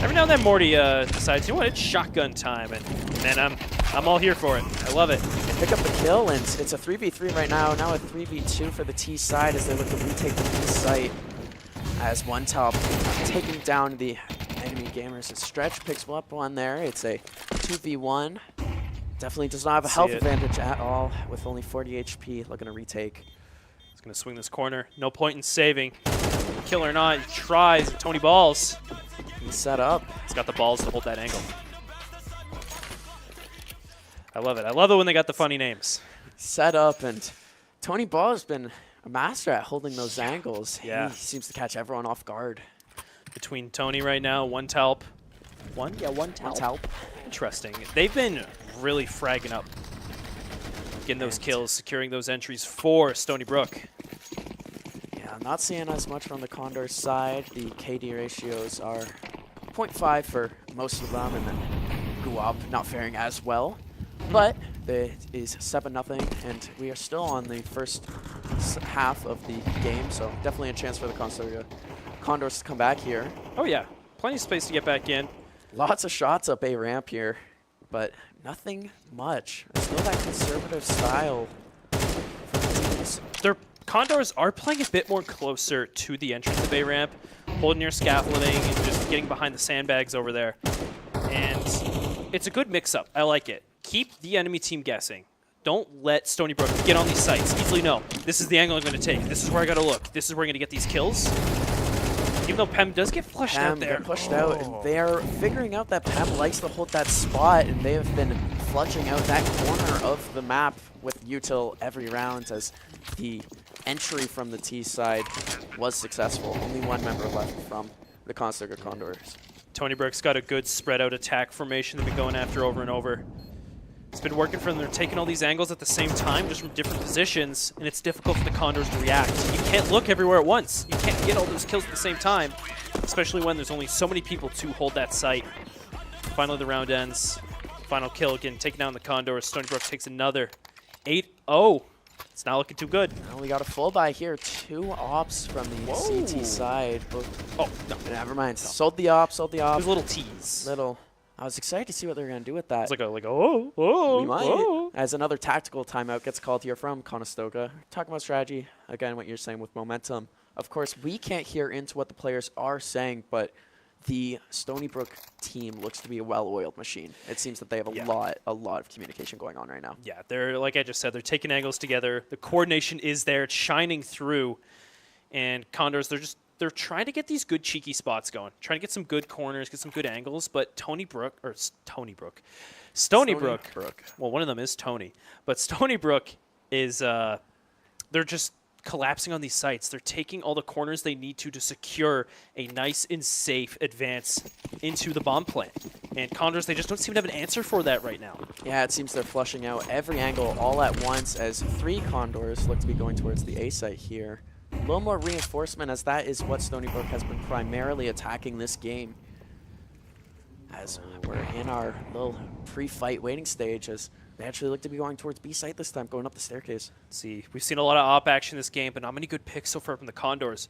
C: Every now and then Morty decides, you know what, it's shotgun time, and man, I'm all here for it. I love it.
D: They pick up the kill, and it's a 3v3 right now. Now a 3v2 for the T side as they look to retake the T site. as one top taking down the enemy gamers. A Stretch picks up one there. It's a 2v1. Definitely does not have a health advantage at all with only 40 HP. Looking to retake.
C: He's going to swing this corner. No point in saving. Kill or not, he tries. Tony Balls.
D: He's set up.
C: He's got the balls to hold that angle. I love it. I love it when they got the funny names.
D: Set up, and Tony Ball has been a master at holding those angles.
C: Yeah.
D: He seems to catch everyone off guard.
C: Between Tony right now, one Talp. One? Yeah, one Talp.
D: One Talp.
C: Interesting. They've been really fragging up. Getting those kills, securing those entries for Stony Brook.
D: Yeah, I'm not seeing as much from the Condors side. The KD ratios are 0.5 for most of them, and then Guap not faring as well. But it is 7-0, and we are still on the first half of the game, so definitely a chance for the Conestoga Condors to come back here.
C: Oh, yeah. Plenty of space to get back in.
D: Lots of shots up A ramp here, but nothing much. Still that conservative style for the teams.
C: Their Condors are playing a bit more closer to the entrance of A ramp, holding near scaffolding and just getting behind the sandbags over there. And it's a good mix-up. I like it. Keep the enemy team guessing. Don't let Stony Brook get on these sites. Easily know, this is the angle I'm going to take. This is where I got to look. This is where I'm going to get these kills. Even though Pem does get flushed out there.
D: Get pushed out, and they're figuring out that Pem likes to hold that spot, and they have been flushing out that corner of the map with util every round as the entry from the T side was successful. Only one member left from the Conestoga Condors.
C: Stony Brook's got a good spread out attack formation they've been going after over and over. It's been working for them. They're taking all these angles at the same time, just from different positions, and it's difficult for the Condors to react. You can't look everywhere at once. You can't get all those kills at the same time, especially when there's only so many people to hold that site. Finally, the round ends. Final kill again, taking down the Condors. Stony Brook takes another 8-0. It's not looking too good.
D: Now we got a full buy here. 2 ops from the CT side.
C: Oh, no.
D: Never mind. No. Sold the ops, sold the ops.
C: There's a little tease.
D: I was excited to see what they're going to do with that.
C: It's like, we might.
D: As another tactical timeout gets called here from Conestoga. Talking about strategy, again, what you're saying with momentum. Of course, we can't hear into what the players are saying, but the Stony Brook team looks to be a well-oiled machine. It seems that they have a lot of communication going on right now.
C: Yeah, they're, like I just said, they're taking angles together. The coordination is there. It's shining through. And Condors, they're trying to get these good cheeky spots going, trying to get some good corners, get some good angles, but Stony Brook, well, one of them is Tony, but Stony Brook is, they're just collapsing on these sites. They're taking all the corners they need to secure a nice and safe advance into the bomb plant. And Condors, they just don't seem to have an answer for that right now.
D: Yeah, it seems they're flushing out every angle all at once as 3 Condors look to be going towards the A site here. A little more reinforcement, as that is what Stony Brook has been primarily attacking this game. As we're in our little pre-fight waiting stage, as they actually look to be going towards B site this time, going up the staircase.
C: Let's see, we've seen a lot of op action this game, but not many good picks so far from the Condors.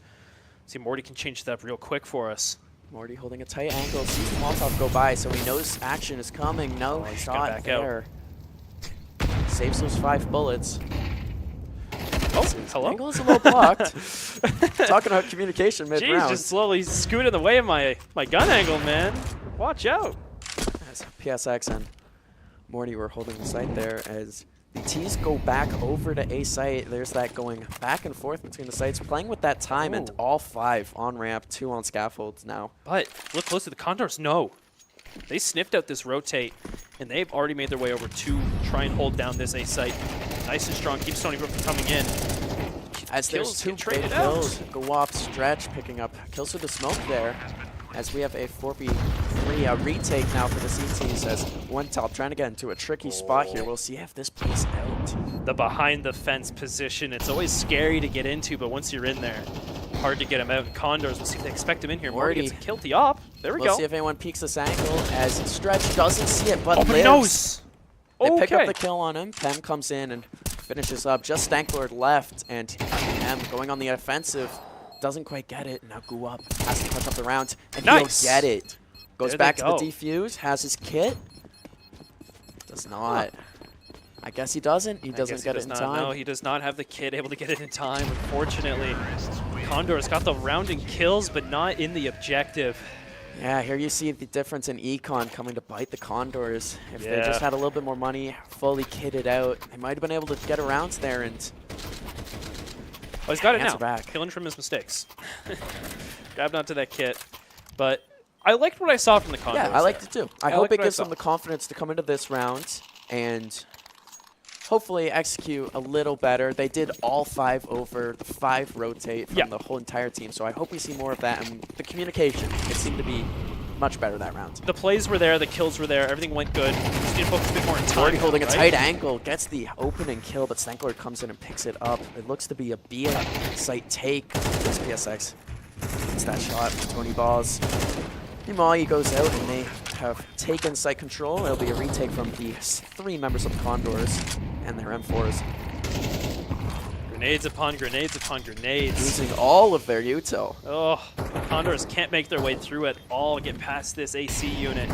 C: See, Morty can change that up real quick for us.
D: Morty holding a tight angle, sees the Molotov go by, so he knows action is coming. No shot there. Saves those 5 bullets.
C: Oh, hello?
D: Angle is a little blocked. Talking about communication mid-round.
C: Jeez, just slowly scooting in the way of my gun angle, man. Watch out.
D: As PSX and Morty were holding the site there as the T's go back over to A site. There's that going back and forth between the sites, playing with that time, and all 5 on ramp, 2 on scaffolds now.
C: But look close to the Condors. No. They sniffed out this rotate, and they've already made their way over to try and hold down this A site. Nice and strong. Keep Stony Brook from coming in.
D: As there's 2 big kills, go off Stretch picking up kills with the smoke there. As we have a 4v3 retake now for the CTs, as one top trying to get into a tricky spot here. We'll see if this plays out.
C: The behind the fence position, it's always scary to get into, but once you're in there, hard to get him out. Condors, we'll see if they expect him in here. Morty gets a kill to op. There we go.
D: We'll see if anyone peeks this angle as Stretch doesn't see it, but
C: but he knows.
D: They pick up the kill on him. Pem comes in and finishes up. Just Stanklord left, and Pem going on the offensive. Doesn't quite get it. Now Go Up has to clutch up the round, and he'll get it. Goes back to the defuse, has his kit. Does not. I guess he doesn't. He doesn't get it in time.
C: No, he does not have the kit able to get it in time, unfortunately. Condors got the round in kills, but not in the objective.
D: Yeah, here you see the difference in econ coming to bite the Condors. If they just had a little bit more money, fully kitted out, they might have been able to get around there and
C: Oh, he's got it now.
D: back.
C: Killing from his mistakes. Grabbed onto that kit. But I liked what I saw from the Condors.
D: Yeah, I liked it too. I
C: Yeah,
D: hope
C: liked
D: it
C: what I
D: gives
C: saw.
D: them the confidence to come into this round and hopefully execute a little better. They did all 5 over, the 5 rotate from the whole entire team, so I hope we see more of that. And the communication, it seemed to be much better that round.
C: The plays were there, the kills were there, everything went good. Just need to focus a bit more on time.
D: Already holding a
C: right?
D: tight angle, gets the opening kill, but Stenklord comes in and picks it up. It looks to be a B site take. There's PSX. It's that shot from Tony Balls. Imai goes out and they have taken site control. It'll be a retake from the 3 members of the Condors and their M4s.
C: Grenades upon grenades upon grenades.
D: Using all of their util.
C: Oh, Condors can't make their way through at all, get past this AC unit.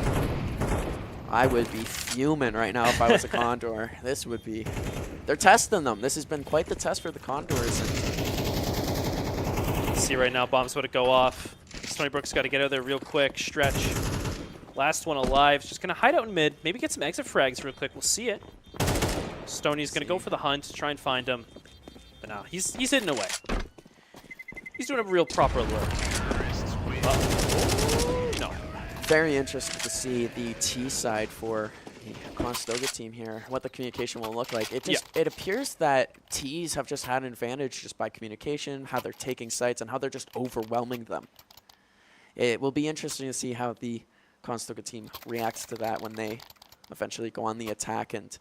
D: I would be fuming right now if I was a Condor. This would be... They're testing them. This has been quite the test for the Condors.
C: See right now, bombs about to go off. Stony Brook's got to get out of there real quick. Stretch. Last one alive. Just going to hide out in mid. Maybe get some exit frags real quick. We'll see it. Stoney's going to go for the hunt, try and find him. But no, he's hidden away. He's doing a real proper look. No.
D: Very interested to see the T side for the Conestoga team here, what the communication will look like. It just it appears that T's have just had an advantage just by communication, how they're taking sites, and how they're just overwhelming them. It will be interesting to see how the Conestoga team reacts to that when they eventually go on the attack. And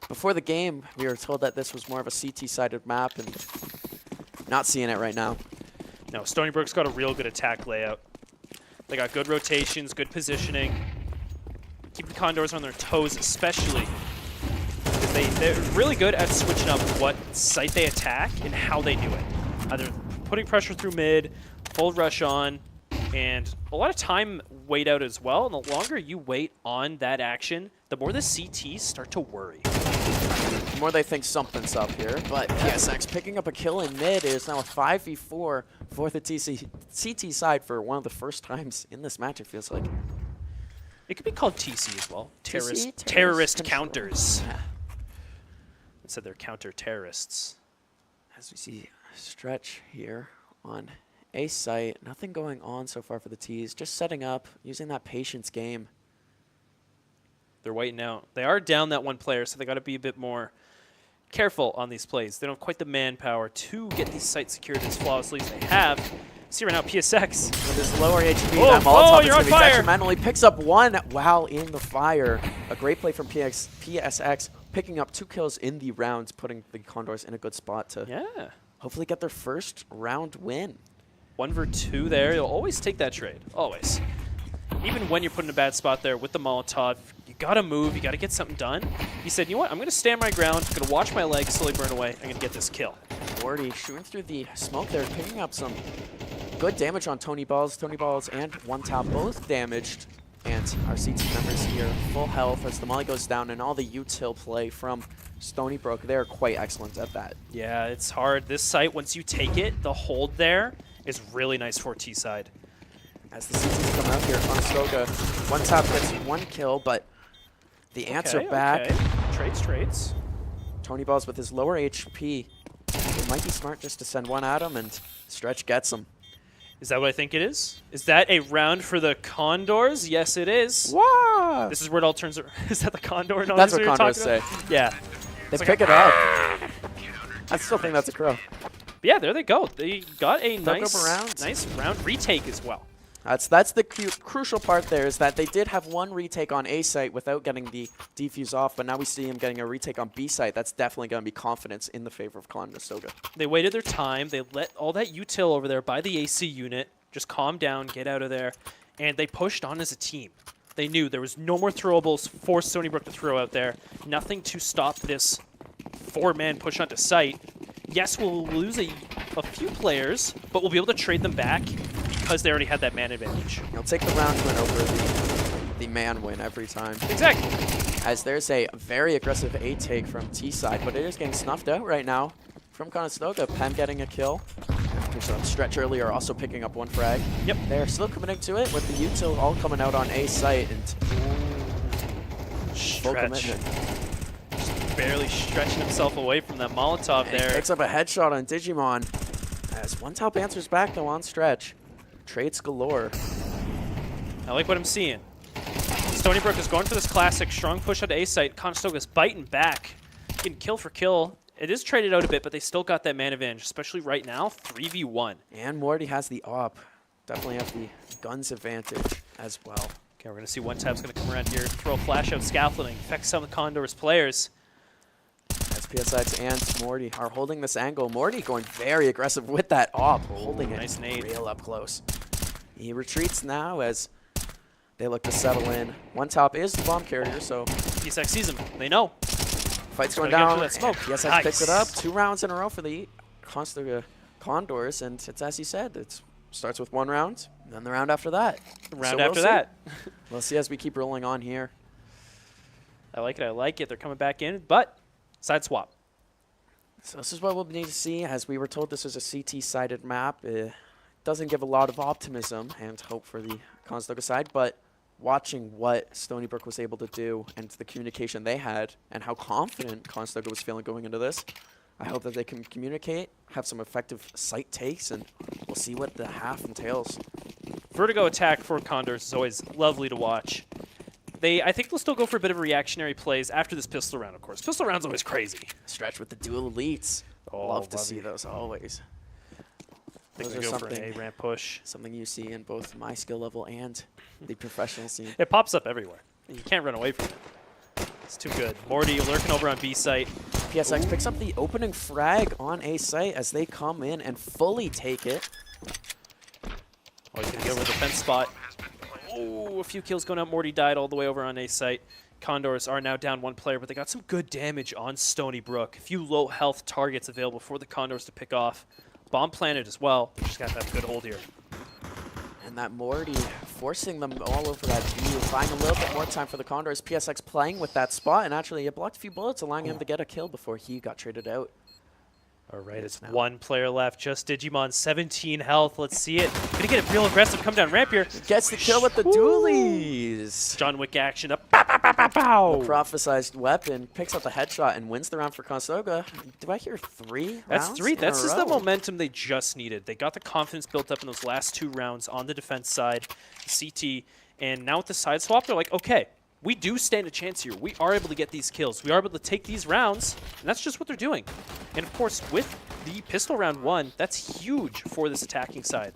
D: before the game, we were told that this was more of a CT-sided map, and not seeing it right now.
C: No, Stony Brook's got a real good attack layout. They got good rotations, good positioning. Keep the Condors on their toes, especially because they're really good at switching up what site they attack and how they do it. Either putting pressure through mid, full rush on, and a lot of time wait out as well. And the longer you wait on that action, the more the CTs start to worry.
D: The more they think something's up here, but PSX picking up a kill in mid is now a 5v4 for the CT side for one of the first times in this match, it feels like.
C: It could be called TC as well.
D: TC?
C: Terrorist
D: control.
C: counters.
D: Yeah.
C: Instead they're counter-terrorists.
D: As we see Stretch here on A site, nothing going on so far for the T's, just setting up, using that patience game.
C: They're waiting out. They are down that one player, so they got to be a bit more careful on these plays. They don't have quite the manpower to get these sites secured as flawlessly as they have. See right now, PSX.
D: With his lower HP,
C: Oh,
D: that Molotov is
C: you're
D: going
C: on
D: to be
C: fire.
D: detrimental. He picks up one while in the fire. A great play from PSX, picking up 2 kills in the rounds, putting the Condors in a good spot to hopefully get their first round win.
C: 1v2 there. You'll always take that trade. Always. Even when you're put in a bad spot there with the Molotov, you got to move. You got to get something done. He said, you know what? I'm going to stand my ground. I'm going to watch my legs slowly burn away. I'm going to get this kill.
D: Wardy shooting through the smoke there, picking up some good damage on Tony Balls. Tony Balls and One Top both damaged. And our CT members here, full health as the molly goes down, and all the util play from Stony Brook. They're quite excellent at that.
C: Yeah, it's hard. This site, once you take it, the hold there is really nice for T-side.
D: As the CTs come out here, Conestoga, One Top gets 1 kill, but the answer back.
C: Trades.
D: Tony Balls with his lower HP. It might be smart just to send one at him, and Stretch gets him.
C: Is that what I think it is? Is that a round for the Condors? Yes, it is.
D: Wow!
C: This is where it all turns. Is that the Condor noise?
D: That's what
C: you're
D: Condors
C: talking
D: say.
C: about? Yeah.
D: They pick it up. I still think that's a crow.
C: But yeah, there they go. They got a
D: Dug up
C: nice round retake as well.
D: That's the crucial part there, is that they did have one retake on A site without getting the defuse off, but now we see him getting a retake on B site. That's definitely going to be confidence in the favor of Conestoga.
C: They waited their time. They let all that util over there by the AC unit just calm down, get out of there, and they pushed on as a team. They knew there was no more throwables for Stony Brook to throw out there. Nothing to stop this 4-man push onto site. Yes, we'll lose a few players, but we'll be able to trade them back because they already had that man advantage.
D: He'll take the round win over the man win every time.
C: Exactly.
D: As there's a very aggressive A take from T side, but it is getting snuffed out right now from Conestoga. Pem getting a kill. There's a stretch earlier also picking up one frag.
C: Yep.
D: They're still committing to it with the util all coming out on A site and full
C: Stretch.
D: commitment.
C: Just barely stretching himself away from that Molotov
D: And he
C: there.
D: picks up a headshot on Digimon. As one top answers back though on stretch. Trades galore.
C: I like what I'm seeing. Stony Brook is going for this classic strong push out to A site. Conestoga's biting back, getting kill for kill. It is traded out a bit, but they still got that man advantage, especially right now, 3v1.
D: And Morty has the op. Definitely have the guns advantage as well.
C: Okay, we're going to see one tab's going to come around here, throw a flash out scaffolding, affect some of the Condors players.
D: As PSX and Morty are holding this angle. Morty going very aggressive with that op, holding it
C: nice nade.
D: real up close. He retreats now as they look to settle in. One top is the bomb carrier, so
C: PSX sees him. They know.
D: fight's going
C: Gotta get
D: down.
C: through that smoke.
D: PSX
C: Nice.
D: picks it up. 2 rounds in a row for the Conestoga Condors, and it's as you said, it starts with 1 round, and then the round after that.
C: Round
D: So
C: after
D: we'll
C: that.
D: We'll see as we keep rolling on here.
C: I like it. I like it. They're coming back in, but side swap.
D: So this is what we'll need to see. As we were told, this is a CT-sided map. It doesn't give a lot of optimism and hope for the Conestoga side, but watching what Stony Brook was able to do and the communication they had and how confident Conestoga was feeling going into this, I hope that they can communicate, have some effective site takes, and we'll see what the half entails.
C: Vertigo attack for Condors is always lovely to watch. I think they'll still go for a bit of reactionary plays after this pistol round, of course. Pistol round's always crazy.
D: Stretch with the dual elites.
C: Oh,
D: Love to
C: love
D: see
C: it.
D: those always.
C: I think
D: Those
C: they
D: are
C: go for an
D: something,
C: A-ramp push.
D: something you see in both my skill level and the professional scene.
C: It pops up everywhere. You can't run away from it. It's too good. Morty lurking over on B site.
D: PSX picks up the opening frag on A site as they come in and fully take it.
C: Oh, he's going to go over the defense spot. Oh, a few kills going out. Morty died all the way over on A site. Condors are now down 1 player, but they got some good damage on Stony Brook. A few low health targets available for the Condors to pick off. Bomb planted as well. Just got that good hold here.
D: And that Morty forcing them all over that view, buying a little bit more time for the Condors. PSX playing with that spot, and actually it blocked a few bullets, allowing him to get a kill before he got traded out.
C: All right, it's
D: now.
C: 1 player left. Just Digimon, 17 health. Let's see it. Gonna get it real aggressive. Come down ramp here.
D: Gets the kill with the dualies.
C: John Wick action up. Pow, pow, pow, pow, pow.
D: Prophesized weapon picks up the headshot and wins the round for Conestoga. Do I hear 3
C: That's
D: rounds
C: 3.
D: in a
C: That's just the
D: row?
C: momentum they just needed. They got the confidence built up in those last 2 rounds on the defense side, CT, and now with the side swap, they're like, okay, we do stand a chance here. We are able to get these kills. We are able to take these rounds, and that's just what they're doing. And of course, with the pistol round 1, that's huge for this attacking side.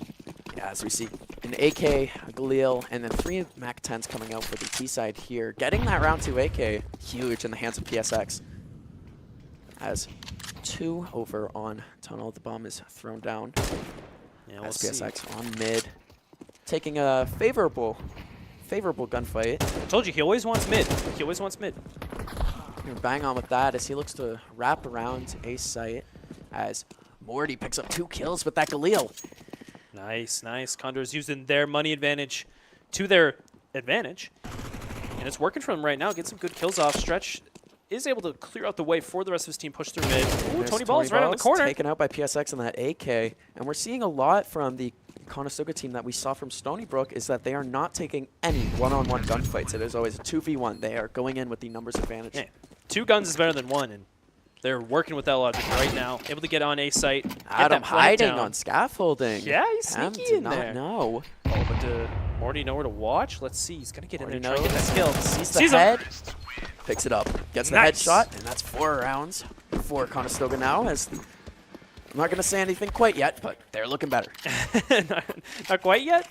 D: Yeah, as we see an AK, a Galil, and then 3 Mac 10s coming out for the T side here. Getting that round 2 AK, huge in the hands of PSX. As 2 over on tunnel, the bomb is thrown down.
C: Yeah,
D: As
C: see.
D: PSX on mid, taking a favorable gunfight.
C: I told you, he always wants mid. He always wants mid.
D: Gonna bang on with that as he looks to wrap around A site. As Morty picks up 2 kills with that Galil.
C: Nice, nice. Condors using their money advantage to their advantage. And it's working for them right now. Get some good kills off. Stretch is able to clear out the way for the rest of his team, push through mid. Ooh,
D: There's
C: Tony Ball's right on the corner.
D: Taken out by PSX on that AK. And we're seeing a lot from the Conestoga team that we saw from Stony Brook is that they are not taking any one-on-one gunfights. It is always a 2v1. They are going in with the numbers advantage.
C: Yeah. 2 guns is better than 1, and they're working with that logic right now. Able to get on A site. Get
D: Adam
C: that flank
D: hiding
C: down.
D: on scaffolding.
C: Yeah, he's
D: Ham
C: sneaky
D: did
C: in
D: not
C: there.
D: know.
C: Oh, but Morty know where to watch. Let's see. He's going to get in
D: Morty
C: there and try to get that
D: knows.
C: skill.
D: Sees the
C: Sees him.
D: head. Picks it up. Gets the
C: Nice.
D: headshot, and that's 4 rounds for Conestoga now. As I'm not going to say anything quite yet, but they're looking better.
C: Not quite yet?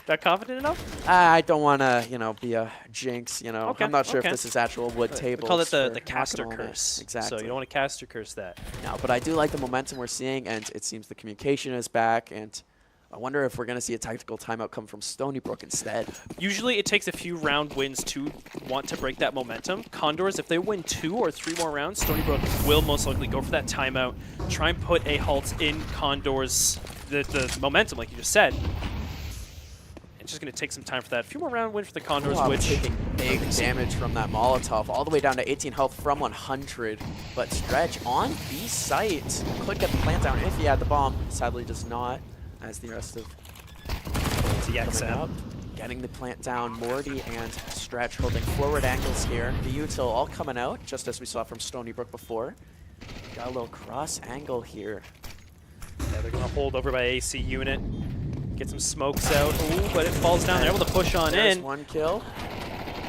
C: Not confident enough?
D: I don't want to, be a jinx,
C: Okay,
D: I'm not sure
C: okay.
D: if this is actual wood
C: We
D: tables.
C: call it
D: for
C: the caster
D: knocking on it.
C: curse.
D: Exactly.
C: So you don't want to caster curse that.
D: No, but I do like the momentum we're seeing, and it seems the communication is back, and I wonder if we're going to see a tactical timeout come from Stony Brook instead.
C: Usually it takes a few round wins to want to break that momentum. Condors, if they win 2 or 3 more rounds, Stony Brook will most likely go for that timeout, try and put a halt in Condors, the momentum, like you just said. It's just going to take some time for that. A few more round win for the Condors,
D: Wow,
C: which
D: taking big damage from that Molotov, all the way down to 18 health from 100. But Stretch on B site could get the plant down if he had the bomb. Sadly does not, as the rest of coming up. Getting the plant down, Morty and Stretch holding forward angles here. The util all coming out, just as we saw from Stony Brook before. Got a little cross angle here.
C: Yeah, they're going to hold over by AC unit. Get some smokes out. Ooh, but it falls down. They're able to push on
D: There's
C: in.
D: one kill.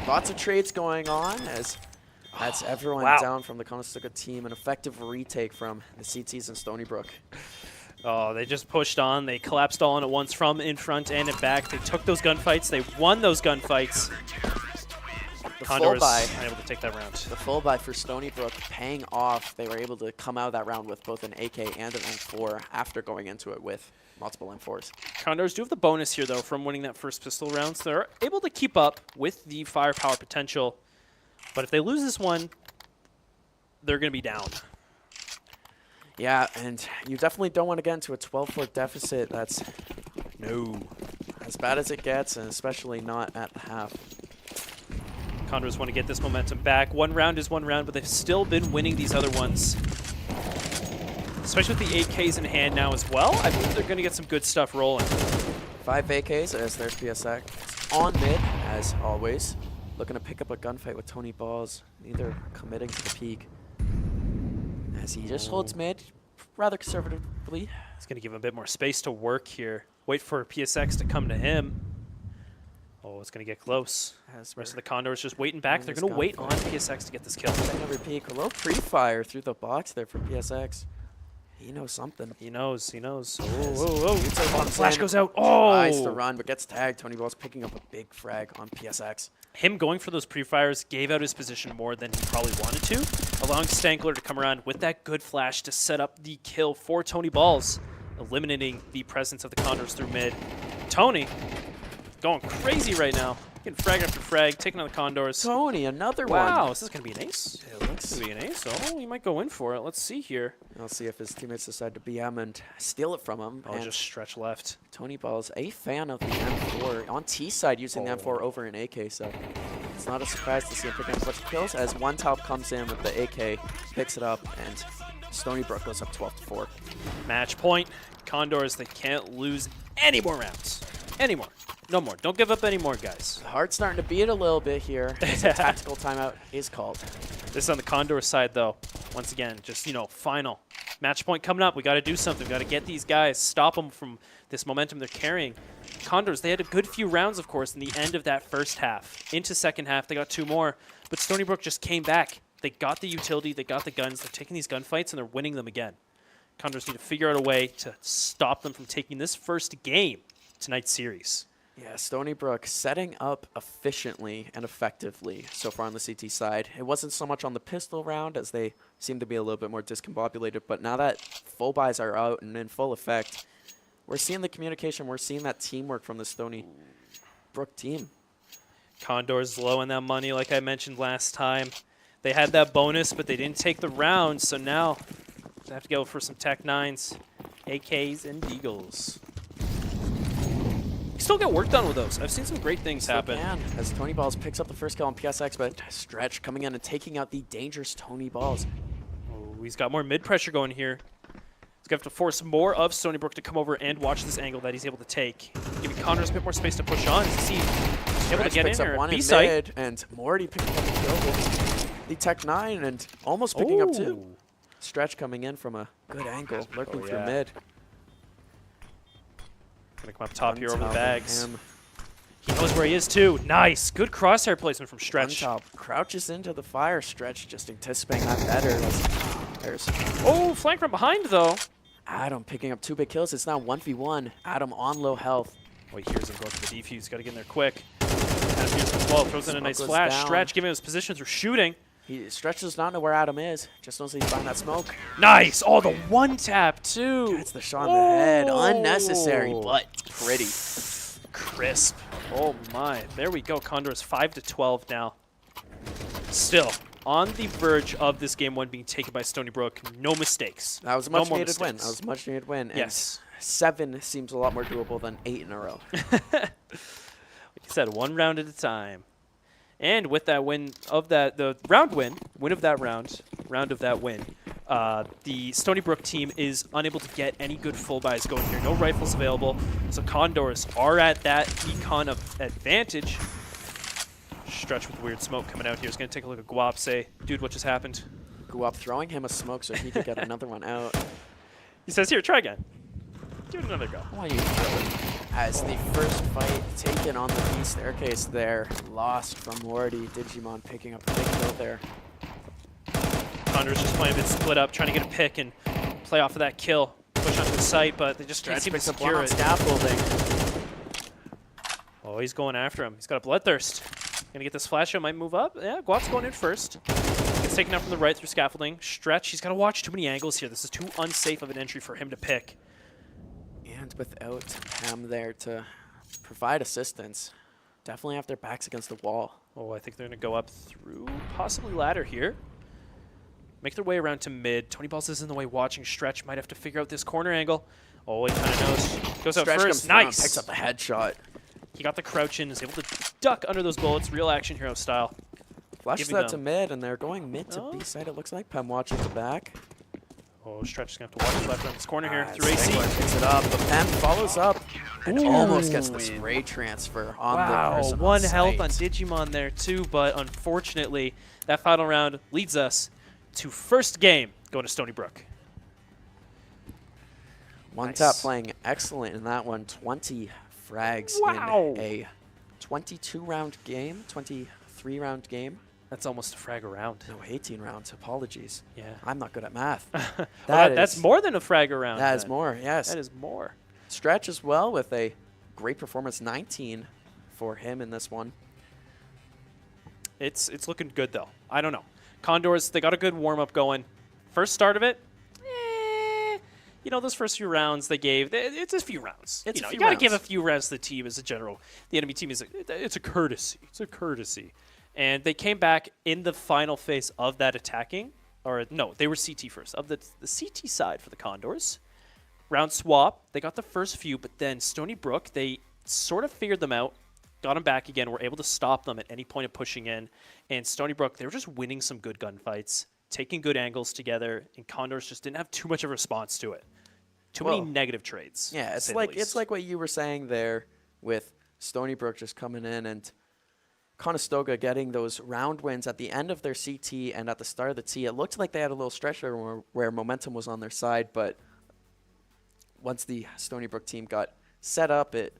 D: Lots of trades going on as that's everyone down from the Conestoga team. An effective retake from the CTs in Stony Brook.
C: Oh, they just pushed on. They collapsed all in at once from in front and in back. They took those gunfights. They won those gunfights. Condors able to take that round.
D: The full buy for Stony Brook paying off. They were able to come out of that round with both an AK and an M4 after going into it with multiple M4s.
C: Condors do have the bonus here, though, from winning that first pistol round. So they're able to keep up with the firepower potential. But if they lose this one, they're going to be down.
D: Yeah, and you definitely don't want to get into a 12-4 deficit. That's as bad as it gets, and especially not at the half.
C: Condors want to get this momentum back. One round is one round, but they've still been winning these other ones. Especially with the AKs in hand now as well. I believe they're going to get some good stuff rolling.
D: 5 AKs as their PSX on mid, as always. Looking to pick up a gunfight with Tony Balls. Neither committing to the peak. As he just holds mid rather conservatively.
C: He's going to give him a bit more space to work here. Wait for PSX to come to him. Oh, it's going to get close. The rest of the Condors just waiting back. They're going to wait on PSX to get this kill.
D: Another peek. A little pre-fire through the box there for PSX. He knows something.
C: He knows. He knows.
D: Oh,
C: the flash goes out. Oh!
D: Tries to run, but gets tagged. Tony Ball's picking up a big frag on PSX.
C: Him going for those pre-fires gave out his position more than he probably wanted to, allowing Stankler to come around with that good flash to set up the kill for Tony Balls, eliminating the presence of the Condors through mid. Tony going crazy right now. Getting frag after frag, taking on the Condors.
D: Tony, another one.
C: Wow, is this going to be an ace?
D: It looks
C: to be an ace. Oh, he might go in for it. Let's see here.
D: I'll see if his teammates decide to BM and steal it from him.
C: Oh,
D: and
C: just stretch left.
D: Tony Ball's a fan of the M4 on T side, using the M4 over an AK, so it's not a surprise to see him picking up a bunch of kills as one top comes in with the AK, picks it up, and Stony Brook goes up 12-4.
C: Match point. Condors, they can't lose any more rounds. Any more. No more. Don't give up any more, guys.
D: The heart's starting to beat a little bit here as a tactical timeout is called.
C: This is on the Condor side, though. Once again, just, final. Match point coming up. We got to do something. We got to get these guys, stop them from this momentum they're carrying. Condors, they had a good few rounds, of course, in the end of that first half. Into second half, they got 2 more. But Stony Brook just came back. They got the utility. They got the guns. They're taking these gunfights, and they're winning them again. Condors need to figure out a way to stop them from taking this first game tonight's series.
D: Yeah, Stony Brook setting up efficiently and effectively so far on the CT side. It wasn't so much on the pistol round as they seem to be a little bit more discombobulated, but now that full buys are out and in full effect, we're seeing the communication, we're seeing that teamwork from the Stony Brook team.
C: Condors low on that money like I mentioned last time. They had that bonus, but they didn't take the round, so now they have to go for some Tech 9s, AKs, and Deagles. You still get work done with those. I've seen some great things happen.
D: As Tony Balls picks up the first kill on PSX, but Stretch coming in and taking out the dangerous Tony Balls.
C: Oh, he's got more mid-pressure going here. He's going to have to force more of Stony Brook to come over and watch this angle that he's able to take. Giving Condors a bit more space to push on. Is he able to get in here at B-site?
D: And Morty picking up the kill with the Tech 9 and almost picking up 2. Stretch coming in from a good angle, lurking through mid.
C: Gonna come up top here over the bags. He knows where he is too. Nice. Good crosshair placement from Stretch.
D: Top crouches into the fire. Stretch just anticipating that better. There's
C: flank from behind though.
D: Adam picking up 2 big kills. It's now 1v1. Adam on low health.
C: Oh, he hears him go for the defuse. Got to get in there quick. As well, throws in a nice flash.
D: Down.
C: Stretch giving us positions for shooting.
D: Stretch does not know where Adam is. Just knows he's behind that smoke.
C: Nice. Oh, the one tap too.
D: Gets the shot in the head. Unnecessary, but pretty.
C: Crisp. Oh my. There we go. Condors 5-12 now. Still, on the verge of this game 1 being taken by Stony Brook. No mistakes.
D: That was a
C: No
D: much
C: more
D: needed win.
C: mistakes.
D: That was a much needed win. And
C: Yes.
D: 7 seems a lot more doable than 8 in a row.
C: Like you said, 1 round at a time. And with that win of that, the round win of that round of that win, the Stony Brook team is unable to get any good full buys going here. No rifles available, so Condors are at that econ of advantage. Stretch with weird smoke coming out here. He's going to take a look at Guap, say, dude, what just happened?
D: Guap throwing him a smoke so he could get another one out.
C: He says, here, try again. Give it another go.
D: Why you as the first fight taken on the B staircase there, lost from Morty. Digimon picking up a big kill there.
C: Condors just playing a bit split up, trying to get a pick and play off of that kill. Push onto the site, but they just can't seem to
D: Picks up one
C: secure
D: on
C: it.
D: scaffolding.
C: Oh, he's going after him. He's got a bloodthirst. Gonna get this flash out, might move up. Yeah, Guap's going in first. Gets taken out from the right through scaffolding. Stretch, he's got to watch too many angles here. This is too unsafe of an entry for him to pick.
D: And without Pam there to provide assistance, definitely have their backs against the wall.
C: Oh, I think they're gonna go up through possibly ladder here. Make their way around to mid. Tony Balls is in the way watching. Stretch might have to figure out this corner angle. Oh, he kind of knows. Goes out
D: Stretch comes
C: first.
D: down,
C: Nice.
D: picks up a headshot.
C: He got the crouch in, is able to duck under those bullets. Real action hero style.
D: Flashes
C: Giving
D: that to
C: them-
D: mid, and they're going mid to
C: Oh.
D: B side, it looks like. Pam watching the back.
C: Oh, Stretch is going to have to watch his left on this corner here through
D: Singler
C: AC.
D: picks it up, but Pam follows up and
C: Ooh.
D: almost gets the spray transfer on the
C: Wow,
D: person
C: 1
D: on
C: health
D: site.
C: on Digimon there too, but unfortunately, that final round leads us to first game going to Stony Brook.
D: One
C: Nice.
D: Tap playing excellent in that one. 20 frags
C: Wow.
D: in a 22-round game, 23-round game.
C: That's almost a frag around.
D: No, 18 rounds. Apologies.
C: Yeah.
D: I'm not good at math.
C: That's more than a frag around.
D: That is
C: then.
D: more, yes.
C: That is more.
D: Stretch as well with a great performance, 19 for him in this one.
C: It's looking good though. I don't know. Condors, they got a good warm up going. First start of it, you know, those first few rounds they gave, it's a few rounds.
D: It's
C: you know,
D: a few
C: you got to give a
D: rounds.
C: few rounds to the team as a general. The enemy team it's a courtesy. It's a courtesy. And they came back in the final phase of that attacking, or no, they were CT first, of the CT side for the Condors. Round swap, they got the first few, but then Stony Brook, they sort of figured them out, got them back again, were able to stop them at any point of pushing in. And Stony Brook, they were just winning some good gunfights, taking good angles together, and Condors just didn't have too much of a response to it. Too many negative trades.
D: Yeah,
C: to
D: it's
C: say the
D: like
C: least.
D: it's like what you were saying there with Stony Brook just coming in and Conestoga getting those round wins at the end of their CT and at the start of the T. It looked like they had a little stretch there where momentum was on their side, but once the Stony Brook team got set up, it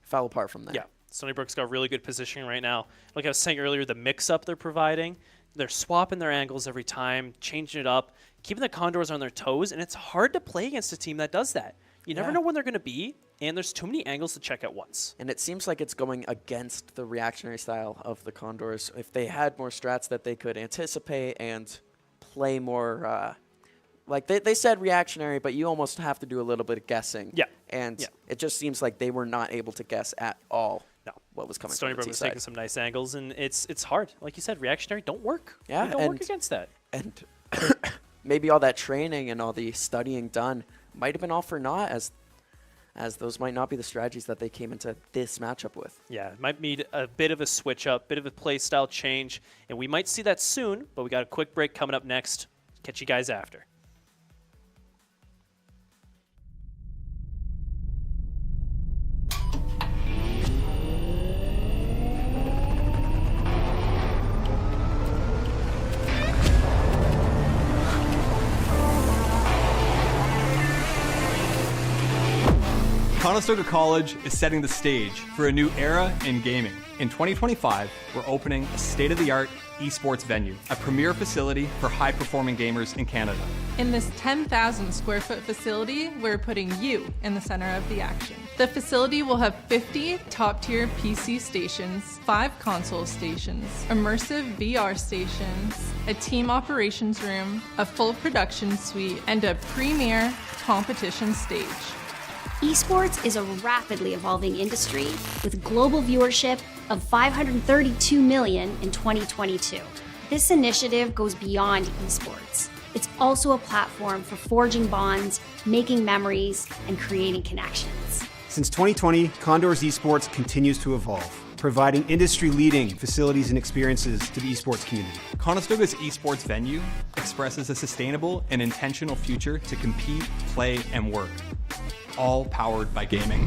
D: fell apart from there.
C: Yeah, Stony Brook's got really good positioning right now. Like I was saying earlier, the mix-up they're providing, they're swapping their angles every time, changing it up, keeping the Condors on their toes, and it's hard to play against a team that does that. You never
D: Yeah.
C: know when they're going to be, and there's too many angles to check at once.
D: And it seems like it's going against the reactionary style of the Condors. If they had more strats that they could anticipate and play more, like they said reactionary, but you almost have to do a little bit of guessing.
C: Yeah.
D: And
C: Yeah.
D: it just seems like they were not able to guess at all
C: No.
D: what was coming
C: Stony
D: from
C: Brook
D: the T
C: was
D: side.
C: taking some nice angles, and it's hard. Like you said, reactionary don't work.
D: Yeah,
C: They don't work
D: and-
C: against that.
D: And maybe all that training and all the studying done might have been all for naught, as those might not be the strategies that they came into this matchup with.
C: Yeah, it might need a bit of a switch up, bit of a play style change, and we might see that soon, but we got a quick break coming up next. Catch you guys after.
E: Conestoga College is setting the stage for a new era in gaming. In 2025, we're opening a state-of-the-art esports venue, a premier facility for high-performing gamers in Canada.
F: In this 10,000 square foot facility, we're putting you in the center of the action. The facility will have 50 top-tier PC stations, 5 console stations, immersive VR stations, a team operations room, a full production suite, and a premier competition stage.
G: Esports is a rapidly evolving industry with global viewership of 532 million in 2022. This initiative goes beyond esports. It's also a platform for forging bonds, making memories, and creating connections.
H: Since 2020, Condors Esports continues to evolve, providing industry-leading facilities and experiences to the esports community.
E: Conestoga's esports venue expresses a sustainable and intentional future to compete, play, and work, all powered by gaming.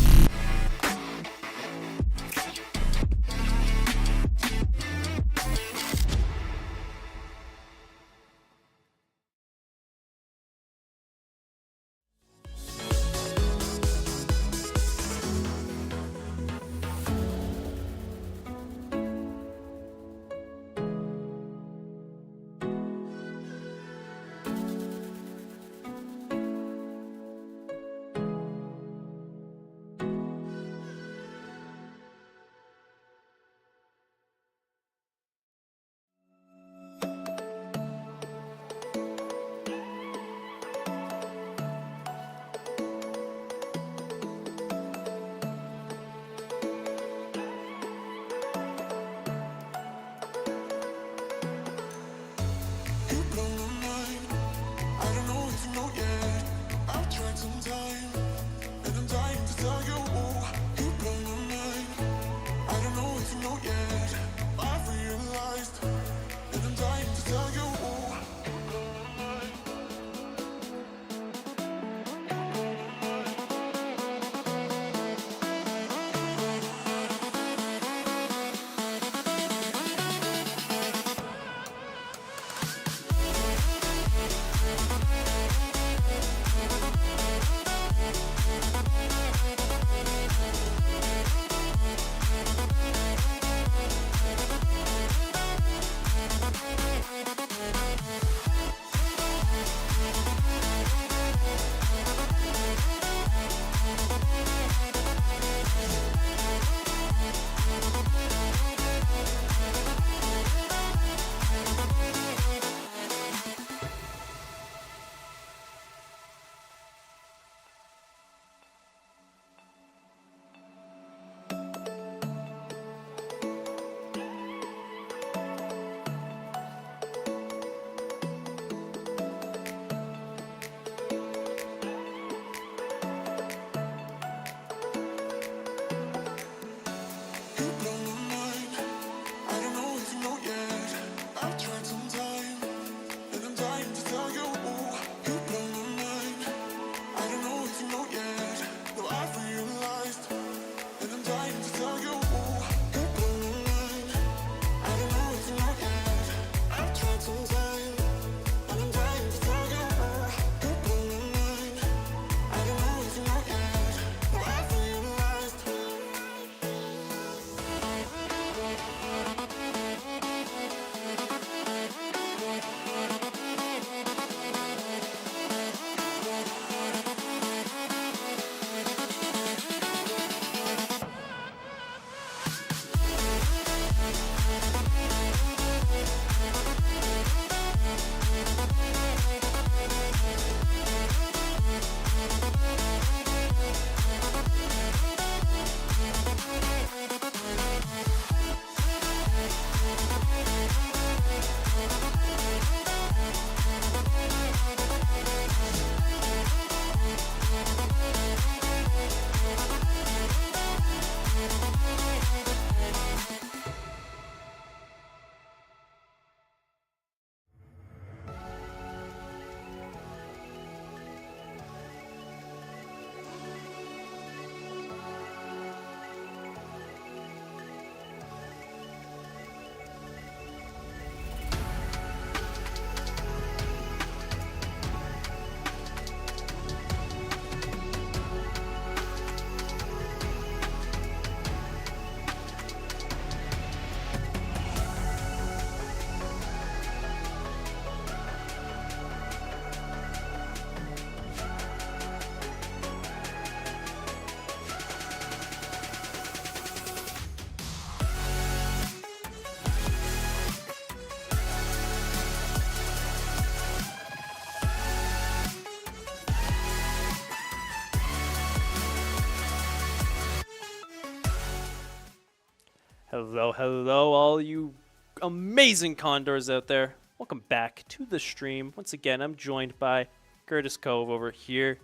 C: Hello, hello, all you amazing Condors out there. Welcome back to the stream. Once again, I'm joined by Curtis Cove over here.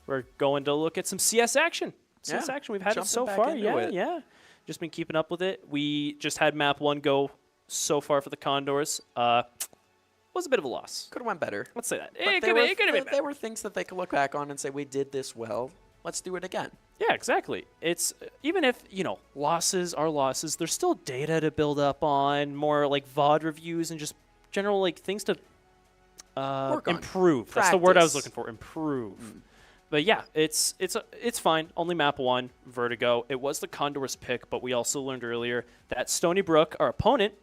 C: We're going to look at some CS action. CS action, we've had it so far. Yeah. Just been keeping up with it. We just had map 1 go so far for the Condors. Was a bit of a loss.
D: Could have went better.
C: Let's say that.
D: But
C: It could have been better.
D: there were things that they could look back on and say, we did this well. Let's do it again.
C: Yeah, exactly. It's even if, losses are losses, there's still data to build up on, more like VOD reviews and just general like things to
D: Work on.
C: improve. That's the word I was
D: Practice.
C: looking for, improve. But yeah, it's fine. Only map 1, Vertigo. It was the Condors pick, but we also learned earlier that Stony Brook, our opponent,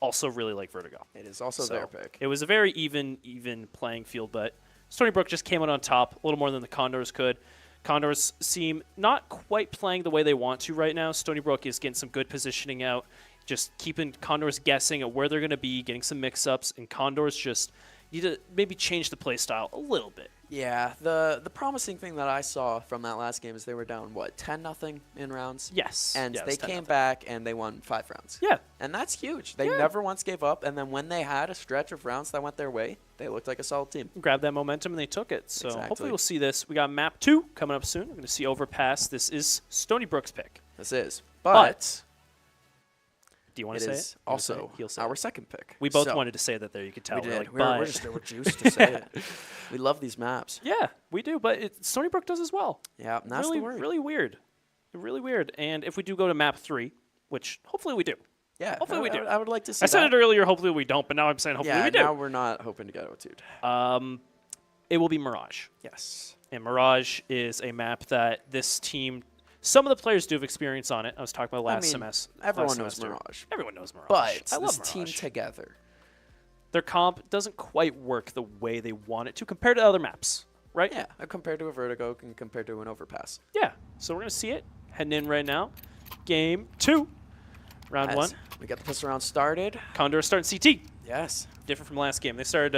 C: also really like Vertigo.
D: It is also
C: So
D: their pick.
C: It was a very even playing field, but Stony Brook just came out on top a little more than the Condors could. Condors seem not quite playing the way they want to right now. Stony Brook is getting some good positioning out, just keeping Condors guessing at where they're going to be, getting some mix-ups, and Condors just need to maybe change the play style a little bit.
D: Yeah, the promising thing that I saw from that last game is they were down, 10-0 in rounds?
C: Yes.
D: And
C: Yeah, it
D: they
C: was
D: came
C: 10-0.
D: back and they won 5 rounds.
C: Yeah.
D: And that's huge. They never once gave up, and then when they had a stretch of rounds that went their way, they looked like a solid team.
C: Grabbed that momentum and they took it. So
D: Exactly.
C: hopefully we'll see this. We got map 2 coming up soon. We're going to see Overpass. This is Stony Brook's pick.
D: This is. But
C: Do you want
D: it
C: to say
D: is
C: it? You wanna say
D: also
C: it? He'll say
D: our
C: it.
D: second pick.
C: We both
D: So,
C: wanted to say that there. You could tell.
D: We
C: We're
D: did.
C: like,
D: We're
C: but.
D: just we're juiced to say it. We love these maps.
C: Yeah, we do. But Stony Brook does as well.
D: Yeah, and that's
C: really,
D: the worry.
C: really weird. Really weird. And if we do go to map 3, which hopefully we do.
D: Yeah,
C: Hopefully we do.
D: I would like to see
C: I said
D: that.
C: it earlier, hopefully we don't, but now I'm saying hopefully
D: Yeah,
C: we do.
D: now we're not hoping to get O2'd.
C: It will be Mirage.
D: Yes.
C: And Mirage is a map that this team, some of the players do have experience on it. I was talking about last semester.
D: Everyone knows Mirage.
C: Everyone knows Mirage.
D: But
C: I love
D: this team
C: Mirage.
D: together.
C: Their comp doesn't quite work the way they want it to compared to other maps, right?
D: Yeah, compared to a Vertigo and compared to an Overpass.
C: Yeah. So we're going to see it. Heading in right now. Game 2. Round 1.
D: We got the pistol round started.
C: Condor starting CT.
D: Yes.
C: Different from last game. They started,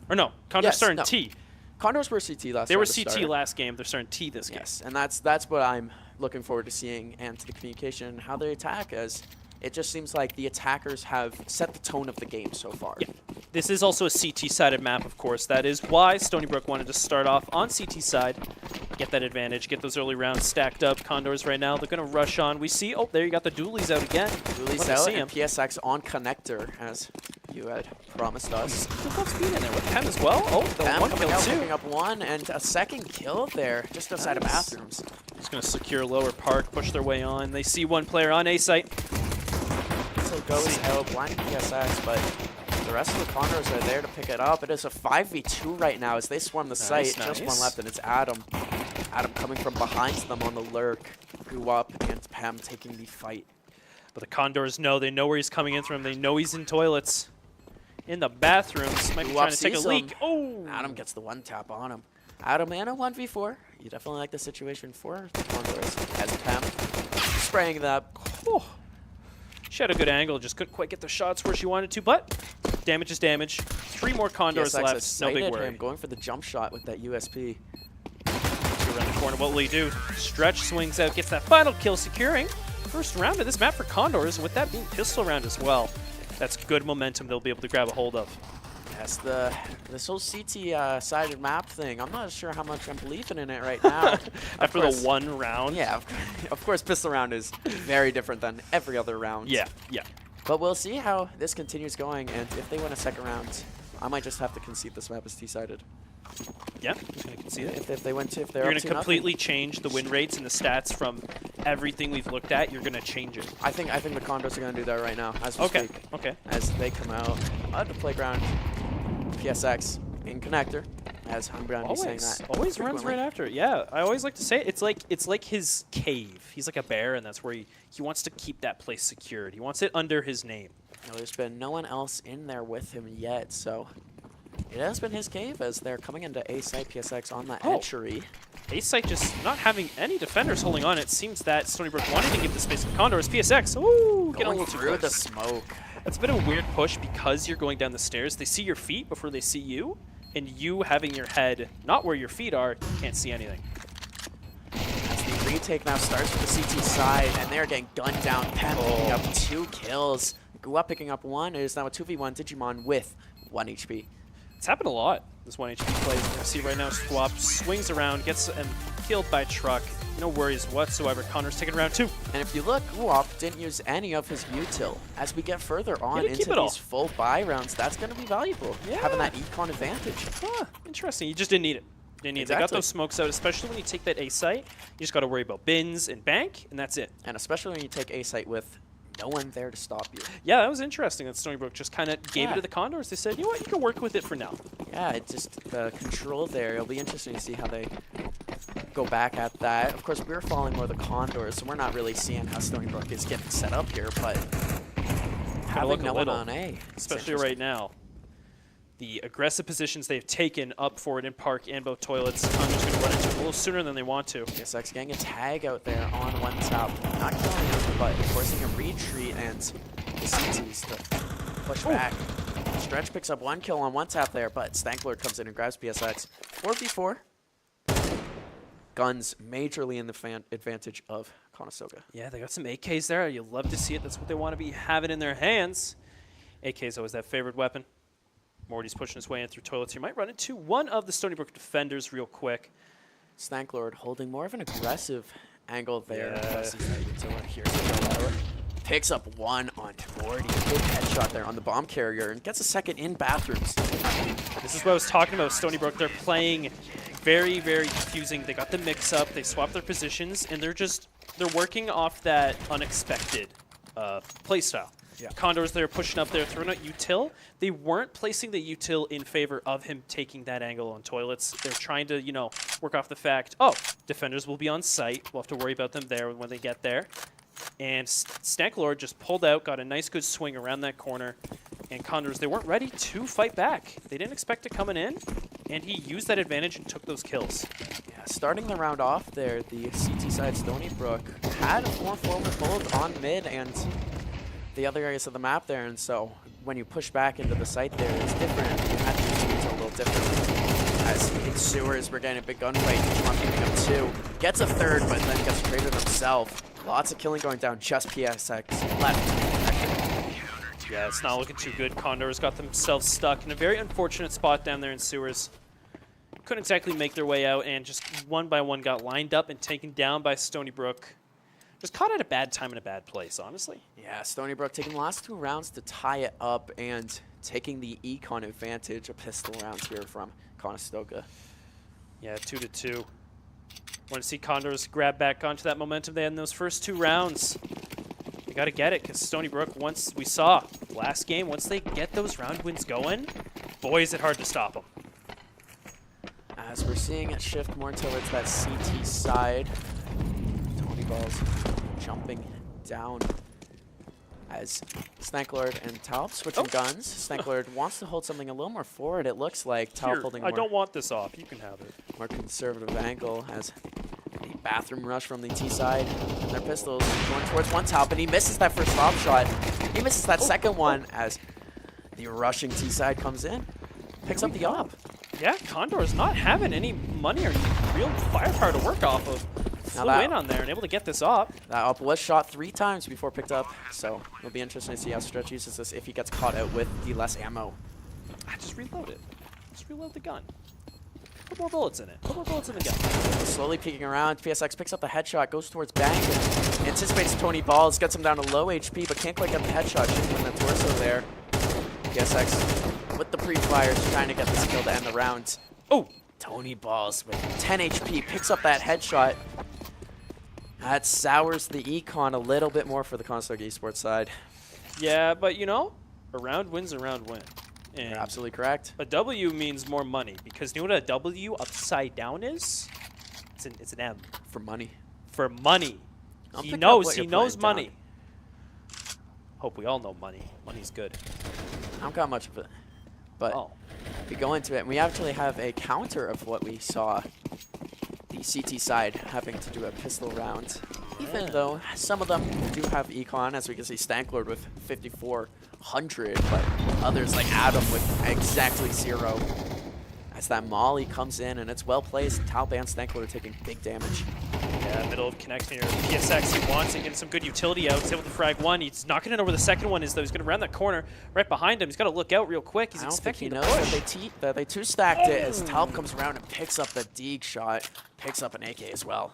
C: Condor
D: Yes,
C: starting
D: no.
C: T.
D: Condors were CT last
C: They
D: time
C: were
D: to
C: CT
D: start.
C: last game. They're starting T this game.
D: Yes, and that's what I'm looking forward to seeing, and to the communication and how they attack, as it just seems like the attackers have set the tone of the game so far.
C: Yeah. This is also a CT-sided map, of course. That is why Stony Brook wanted to start off on CT side, get that advantage, get those early rounds stacked up. Condors right now, they're going to rush on. We see, there you got the dualies out again.
D: Dualies out and PSX on connector, as you had promised us.
C: Look how speed in there with Pem as well. Oh, the
D: Pam
C: one
D: coming
C: kill
D: out,
C: too.
D: picking up 1, and a second kill there, just outside of bathrooms.
C: Just going to secure lower park, push their way on. They see one player on A site.
D: So goes out, blind PSX, but the rest of the Condors are there to pick it up. It is a 5v2 right now as they swarm the site. Just one left, and it's Adam. Adam coming from behind them on the lurk. Grew up, and Pam taking the fight.
C: But the Condors know. They know where he's coming in from. They know he's in toilets. In the bathrooms. Might be trying to take a leak. Oh!
D: Adam gets the one tap on him. Adam in a 1v4. You definitely like the situation for the Condors. As Pam spraying that.
C: Oh. She had a good angle, just couldn't quite get the shots where she wanted to, but damage is damage. 3 more Condors
D: PSX
C: left, no big
D: excited
C: worry.
D: him, going for the jump shot with that USP.
C: Around the corner, what will he do? Stretch swings out, gets that final kill, securing first round of this map for Condors, and with that being pistol round as well. That's good momentum they'll be able to grab a hold of.
D: Yes, this whole CT sided map thing, I'm not sure how much I'm believing in it right now.
C: After the one round?
D: Yeah, of course pistol round is very different than every other round.
C: Yeah.
D: But we'll see how this continues going, and if they win a second round, I might just have to concede this map is T-sided.
C: Yeah, just going to concede it.
D: If they win, if they're
C: You're
D: up
C: going to
D: 2-0.
C: completely change the win rates and the stats from everything we've looked at. You're going to change it.
D: I think the Condors are going to do that right now as we speak.
C: Okay.
D: As they come out at the playground, PSX in connector, as I'm going to be saying that.
C: Always runs right after it. Yeah, I always like to say it. It's like his cave. He's like a bear, and that's where he wants to keep that place secured. He wants it under his name.
D: Now, there's been no one else in there with him yet, so it has been his cave as they're coming into A site. PSX on the entry.
C: A site just not having any defenders holding on. It seems that Stony Brook wanted to give the space to Condors. PSX, ooh, getting a little too
D: through
C: close.
D: the smoke.
C: That's a bit of a weird push because you're going down the stairs. They see your feet before they see you, and you having your head not where your feet are, can't see anything.
D: As the retake now starts with the CT side, and they're getting gunned down. Pem picking up 2 kills. Grew up picking up 1. It is now a 2v1 Digimon with 1 HP.
C: It's happened a lot. This 1 HP play. You can see right now, Squap swings around, gets killed by Truck. No worries whatsoever. Connor's taking round 2.
D: And if you look, Guap didn't use any of his util. As we get further on into these full buy rounds, that's going to be valuable.
C: Yeah.
D: Having that econ advantage.
C: Huh, interesting. You just didn't need it. Didn't need it. They got those smokes out, especially when you take that A site. You just got to worry about bins and bank, and that's it.
D: And especially when you take A site with no one there to stop you.
C: Yeah, that was interesting that Stony Brook just kind of gave it to the Condors. They said, you know what, you can work with it for now.
D: Yeah, it just the control there. It'll be interesting to see how they go back at that. Of course, we're following more the Condors, so we're not really seeing how Stony Brook is getting set up here, but having no one on A.
C: Especially right now. The aggressive positions they've taken up forward in Park and both toilets, Condors going to run into it a little sooner than they want to.
D: NECC getting a tag out there on 1 top. Not killing him, but forcing a retreat, and the CTs to push back. Stretch picks up 1 kill on 1 tap there, but Stanklord comes in and grabs PSX. 4v4. Guns majorly in the advantage of Conestoga.
C: Yeah, they got some AKs there. You'll love to see it. That's what they want to be having in their hands. AK is always that favored weapon. Morty's pushing his way in through toilets. You might run into one of the Stony Brook defenders real quick.
D: Stanklord holding more of an aggressive angle there.
C: Yeah.
D: Picks up 1 on 40. Big headshot there on the bomb carrier and gets a second in bathrooms.
C: This is what I was talking about. Stony Brook, they're playing very, very confusing. They got the mix-up. They swap their positions, and they're working off that unexpected play style. Yeah. Condors, they're pushing up there, throwing out util. They weren't placing the util in favor of him taking that angle on toilets. They're trying to, you know, work off the fact, oh, defenders will be on site. We'll have to worry about them there when they get there. And Stanklord just pulled out, got a nice good swing around that corner. And Condors, they weren't ready to fight back. They didn't expect it coming in, and he used that advantage and took those kills.
D: Yeah, starting the round off there, the CT side Stony Brook had a more forward hold on mid and the other areas of the map there, and so when you push back into the site there, it's different. You have to use it a little different. As in sewers, we're getting a big gunfight. Digimon picking up 2. Gets a 3rd, but then gets traded himself. Lots of killing going down, just PSX left.
C: Yeah, it's not looking too good. Condors got themselves stuck in a very unfortunate spot down there in sewers. Couldn't exactly make their way out, and just one by one got lined up and taken down by Stony Brook. Just caught at a bad time in a bad place, honestly.
D: Yeah, Stony Brook taking the last 2 rounds to tie it up and taking the econ advantage of pistol rounds here from Conestoga.
C: Yeah, 2-2. Want to see Condors grab back onto that momentum they had in those first 2 rounds. They got to get it, because Stony Brook, once we saw last game, once they get those round wins going, boy, is it hard to stop them.
D: As we're seeing it shift more towards that CT side. Balls jumping down as Stanklord and Taub switching guns. Stanklord wants to hold something a little more forward, it looks like. Taub holding
C: I don't want this off. You can have it.
D: More conservative angle as the bathroom rush from the T side. And their pistols going towards 1 Taub, but he misses that first top shot. He misses that second one as the rushing T side comes in. Picks up the op.
C: Yeah, Condor's not having any money or real firepower to work off of. Flew in on there and able to get this up.
D: That up was shot 3 times before picked up, so it'll be interesting to see how Stretch uses this if he gets caught out with the less ammo.
C: Just reload it. Just reload the gun. Put more bullets in it. Put more bullets in the gun.
D: Slowly peeking around, PSX picks up the headshot, goes towards Bank, and anticipates Tony Balls, gets him down to low HP, but can't quite get the headshot, shooting the torso there. PSX with the pre-fires, trying to get this kill to end the round. Oh! Tony Balls with 10 HP, picks up that headshot. That sours the econ a little bit more for the Conestoga Esports side.
C: Yeah, but you know, a round win's a round win. And
D: you're absolutely correct.
C: A W means more money, because you know what a W upside down is? It's an M.
D: For money.
C: For money. He knows money. Hope we all know money. Money's good.
D: I don't got much of it. But we go into it, and we actually have a counter of what we saw the CT side having to do a pistol round. Even though some of them do have econ, as we can see Stanklord with 5,400, but others like Adam with exactly 0. As that molly comes in and it's well placed, Taub and Stanklord are taking big damage.
C: Yeah, middle of connection here. PSX, he wants it, getting some good utility out. He's able to frag one. He's knocking it over the second one as though he's going to round that corner right behind him. He's got to look out real quick. He's
D: I don't think he
C: expecting
D: knows
C: to push.
D: that they two-stacked it as Talp comes around and picks up the Deeg shot, picks up an AK as well.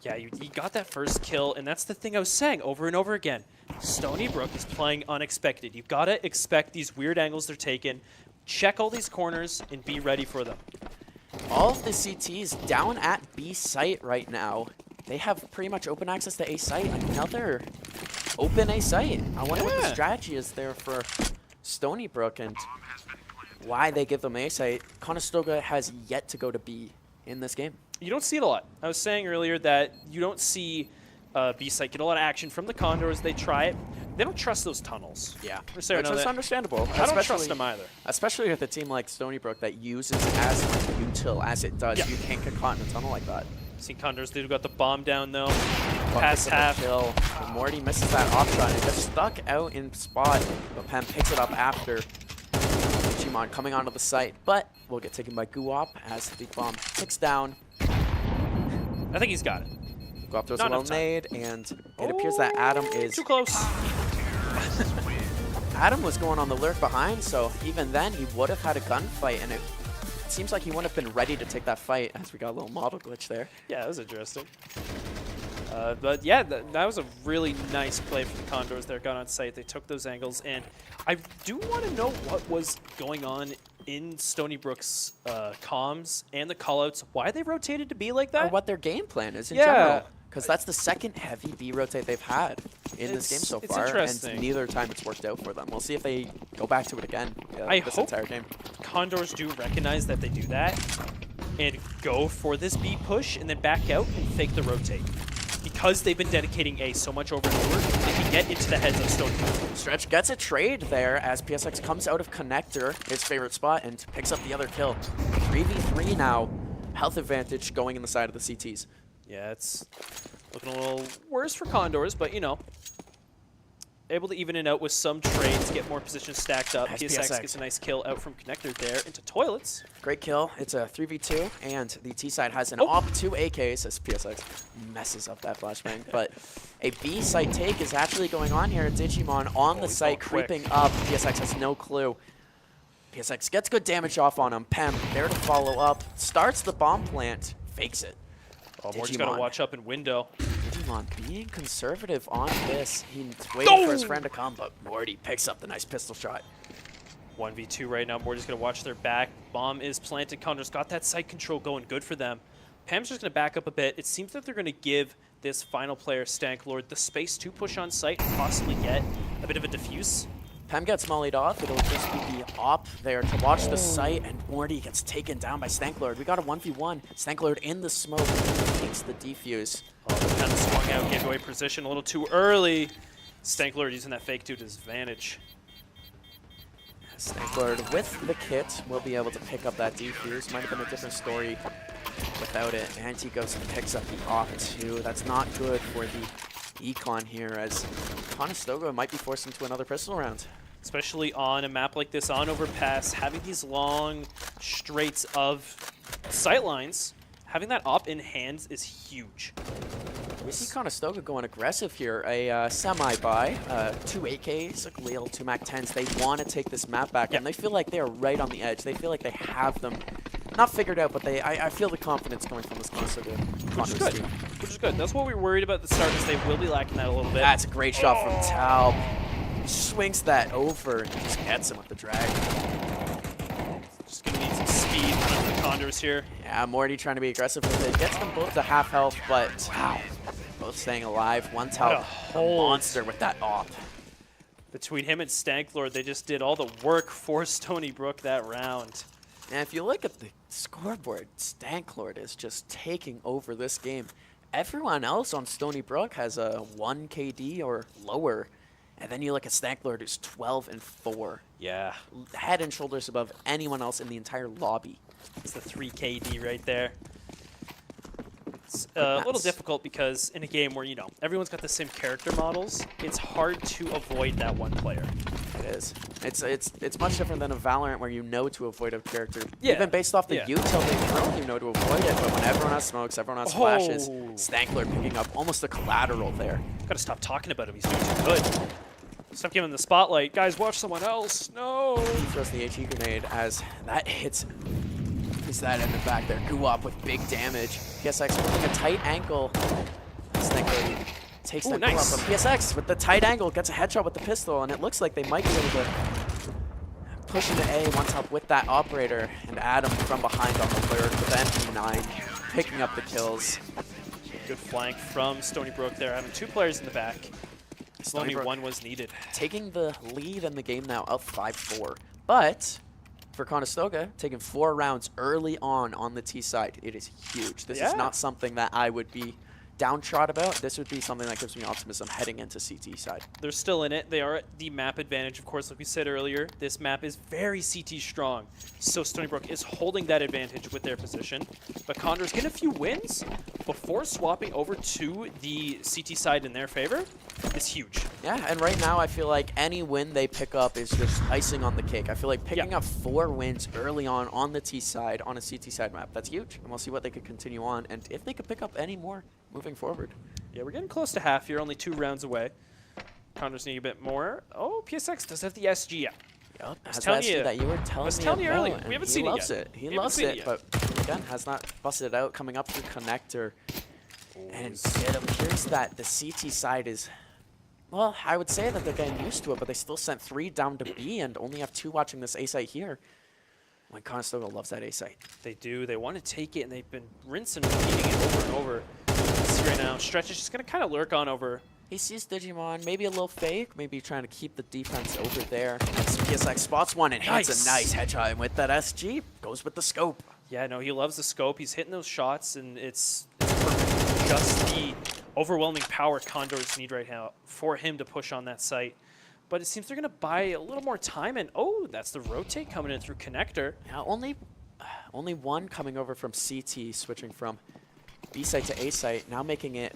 C: Yeah, you got that first kill, and that's the thing I was saying over and over again. Stony Brook is playing unexpected. You've got to expect these weird angles they're taking, check all these corners, and be ready for them.
D: All of the CTs down at B site right now. They have pretty much open access to A site. Another open A site. I wonder what the strategy is there for Stony Brook and why they give them A site. Conestoga has yet to go to B in this game.
C: You don't see it a lot. I was saying earlier that you don't see B-site get a lot of action from the Condors. They try it. They don't trust those tunnels.
D: Yeah,
C: For Sarah,
D: which is understandable.
C: I don't trust them either.
D: Especially with a team like Stony Brook that uses as much util as it does.
C: Yeah.
D: You can't get caught in a tunnel like that.
C: See Condors, they've got the bomb down though.
D: Buck
C: Pass
D: picks up a
C: half.
D: kill. Morty misses that op shot and gets stuck out in spot. But Pem picks it up after. Digimon coming onto the site, but will get taken by Guop as the bomb ticks down.
C: I think he's got it.
D: Guop throws
C: Not
D: a well
C: enough time.
D: nade, and it appears that Adam is...
C: Too close.
D: Adam was going on the lurk behind, so even then he would have had a gunfight, and it seems like he wouldn't have been ready to take that fight as we got a little model glitch there.
C: Yeah, that was interesting. But yeah, that was a really nice play for the Condors there. Got on site, they took those angles, and I do want to know what was going on in Stony Brook's comms and the callouts, why they rotated to be like that.
D: Or what their game plan is in
C: Yeah.
D: general. Because that's the second heavy B rotate they've had in this game so
C: It's
D: far,
C: interesting.
D: and neither time it's worked out for them. We'll see if they go back to it again
C: I
D: this
C: hope
D: entire game.
C: Condors do recognize that they do that and go for this B push and then back out and fake the rotate. Because they've been dedicating A so much over and over, they can get into the heads of Stony Brook.
D: Stretch gets a trade there as PSX comes out of connector, his favorite spot, and picks up the other kill. 3v3 now. Health advantage going in the side of the CTs.
C: Yeah, it's looking a little worse for Condors, but you know, able to even it out with some trades, get more positions stacked up.
D: Nice
C: PSX
D: PSX.
C: gets a nice kill out from connector there into toilets.
D: Great kill. It's a 3v2, and the T side has an
C: Oh.
D: op 2 AKs as PSX messes up that flashbang. But a B site take is actually going on here. Digimon on the
C: he's
D: site,
C: going quick.
D: creeping up. PSX has no clue. PSX gets good damage off on him. Pem there to follow up. Starts the bomb plant, fakes it.
C: Oh, Morty's got to
D: Digimon.
C: watch up in window.
D: Digimon being conservative on this. He's waiting for his friend to come, but Morty picks up the nice pistol shot.
C: 1v2 right now. Morty's going to watch their back. Bomb is planted. Condors got that site control going good for them. Pam's just going to back up a bit. It seems that they're going to give this final player, Stanklord, the space to push on site and possibly get a bit of a diffuse.
D: Pem gets mollied off. It'll just be the op there to watch the site, and Morty gets taken down by Stanklord. We got a 1v1. Stanklord in the smoke takes the defuse.
C: Oh, the pen swung out, gave away position a little too early. Stanklord using that fake to his advantage.
D: Stanklord with the kit will be able to pick up that defuse. Might have been a different story without it. And he goes and picks up the op too. That's not good for the econ here, as Conestoga might be forced into another pistol round.
C: Especially on a map like this, on overpass, having these long straights of sight lines, having that op in hands is huge.
D: We see Conestoga going aggressive here. A semi-buy, 2 AKs, a Galil, 2 MAC-10s. They want to take this map back, and they feel like they are right on the edge. They feel like they have them not figured out, but I feel the confidence coming from this Conestoga
C: Which is good.
D: team.
C: Which is good. That's what we were worried about at the start, is they will be lacking that a little bit.
D: That's a great shot from Taub. Swings that over and just gets him with the drag.
C: Just going to need some speed from the Condors here.
D: Yeah, Morty trying to be aggressive with it. Gets them both to half health, but wow. Both staying alive. One Taub, a
C: hold.
D: monster with that op.
C: Between him and Stanklord, they just did all the work for Stony Brook that round.
D: And if you look at the scoreboard, Stanklord is just taking over this game. Everyone else on Stony Brook has a 1 KD or lower. And then you look at Stanklord, who's 12-4.
C: Yeah,
D: Head and shoulders above anyone else in the entire lobby.
C: it's the 3 KD right there. It's a little difficult because in a game where, you know, everyone's got the same character models, it's hard to avoid that one player.
D: It is. It's much different than a Valorant where you know to avoid a character.
C: Yeah.
D: Even based off the util they throw, you know to avoid it. But when everyone has smokes, everyone has flashes, Stankler picking up almost a collateral there.
C: Gotta stop talking about him. He's doing too good. Stop giving him the spotlight. Guys, watch someone else. No.
D: He throws the HE grenade as that hits. Is that in the back there? Guwap with big damage. PSX with a tight angle. Stankler takes that
C: nice.
D: Guwap, but PSX with the tight angle gets a headshot with the pistol, and it looks like they might be able to push into A one top with that operator, and Adam from behind on the lurk with MP9 picking up the kills.
C: Good flank from Stony Brook there, having 2 players in the back. Only
D: Brook
C: one was needed.
D: taking the lead in the game now, up 5-4. But for Conestoga, taking 4 rounds early on the T side, it is huge. This is not something that I would be downtrodden about. This would be something that gives me optimism heading into CT side.
C: They're still in it. They are at the map advantage, of course, like we said earlier. This map is very CT strong, so Stony Brook is holding that advantage with their position. But Condors get a few wins before swapping over to the CT side in their favor is huge.
D: Yeah, and right now I feel like any win they pick up is just icing on the cake. I feel like picking up 4 wins early on the T side, on a CT side map, that's huge. And we'll see what they could continue on, and if they could pick up any more moving forward.
C: Yeah, we're getting close to half here, only 2 rounds away. Condors need a bit more. Oh, PSX does have the SG out.
D: Yep,
C: I was
D: has
C: telling
D: that
C: you-
D: that you were
C: I
D: telling
C: was
D: me
C: telling you
D: about,
C: earlier.
D: and
C: We haven't
D: he
C: seen it
D: loves
C: yet.
D: it. He
C: We haven't
D: loves
C: seen it
D: it,
C: yet.
D: but again, has not busted it out, coming up through connector. And it appears that the CT side is, well, I would say that they're getting used to it, but they still sent 3 down to B and only have 2 watching this A site here. When Conestoga loves that A site.
C: They do. They want to take it, and they've been rinsing and repeating it over and over. See right now, Stretch is just going to kind of lurk on over.
D: He sees Digimon, maybe a little fake, maybe trying to keep the defense over there. PSX spots one and hits a nice headshot, and with that SG, goes with the scope.
C: Yeah, no, he loves the scope. He's hitting those shots, and it's perfect. Just the overwhelming power Condors need right now for him to push on that site. But it seems they're going to buy a little more time, and oh, that's the rotate coming in through connector.
D: Yeah, only one coming over from CT, switching from B site to A site, now making it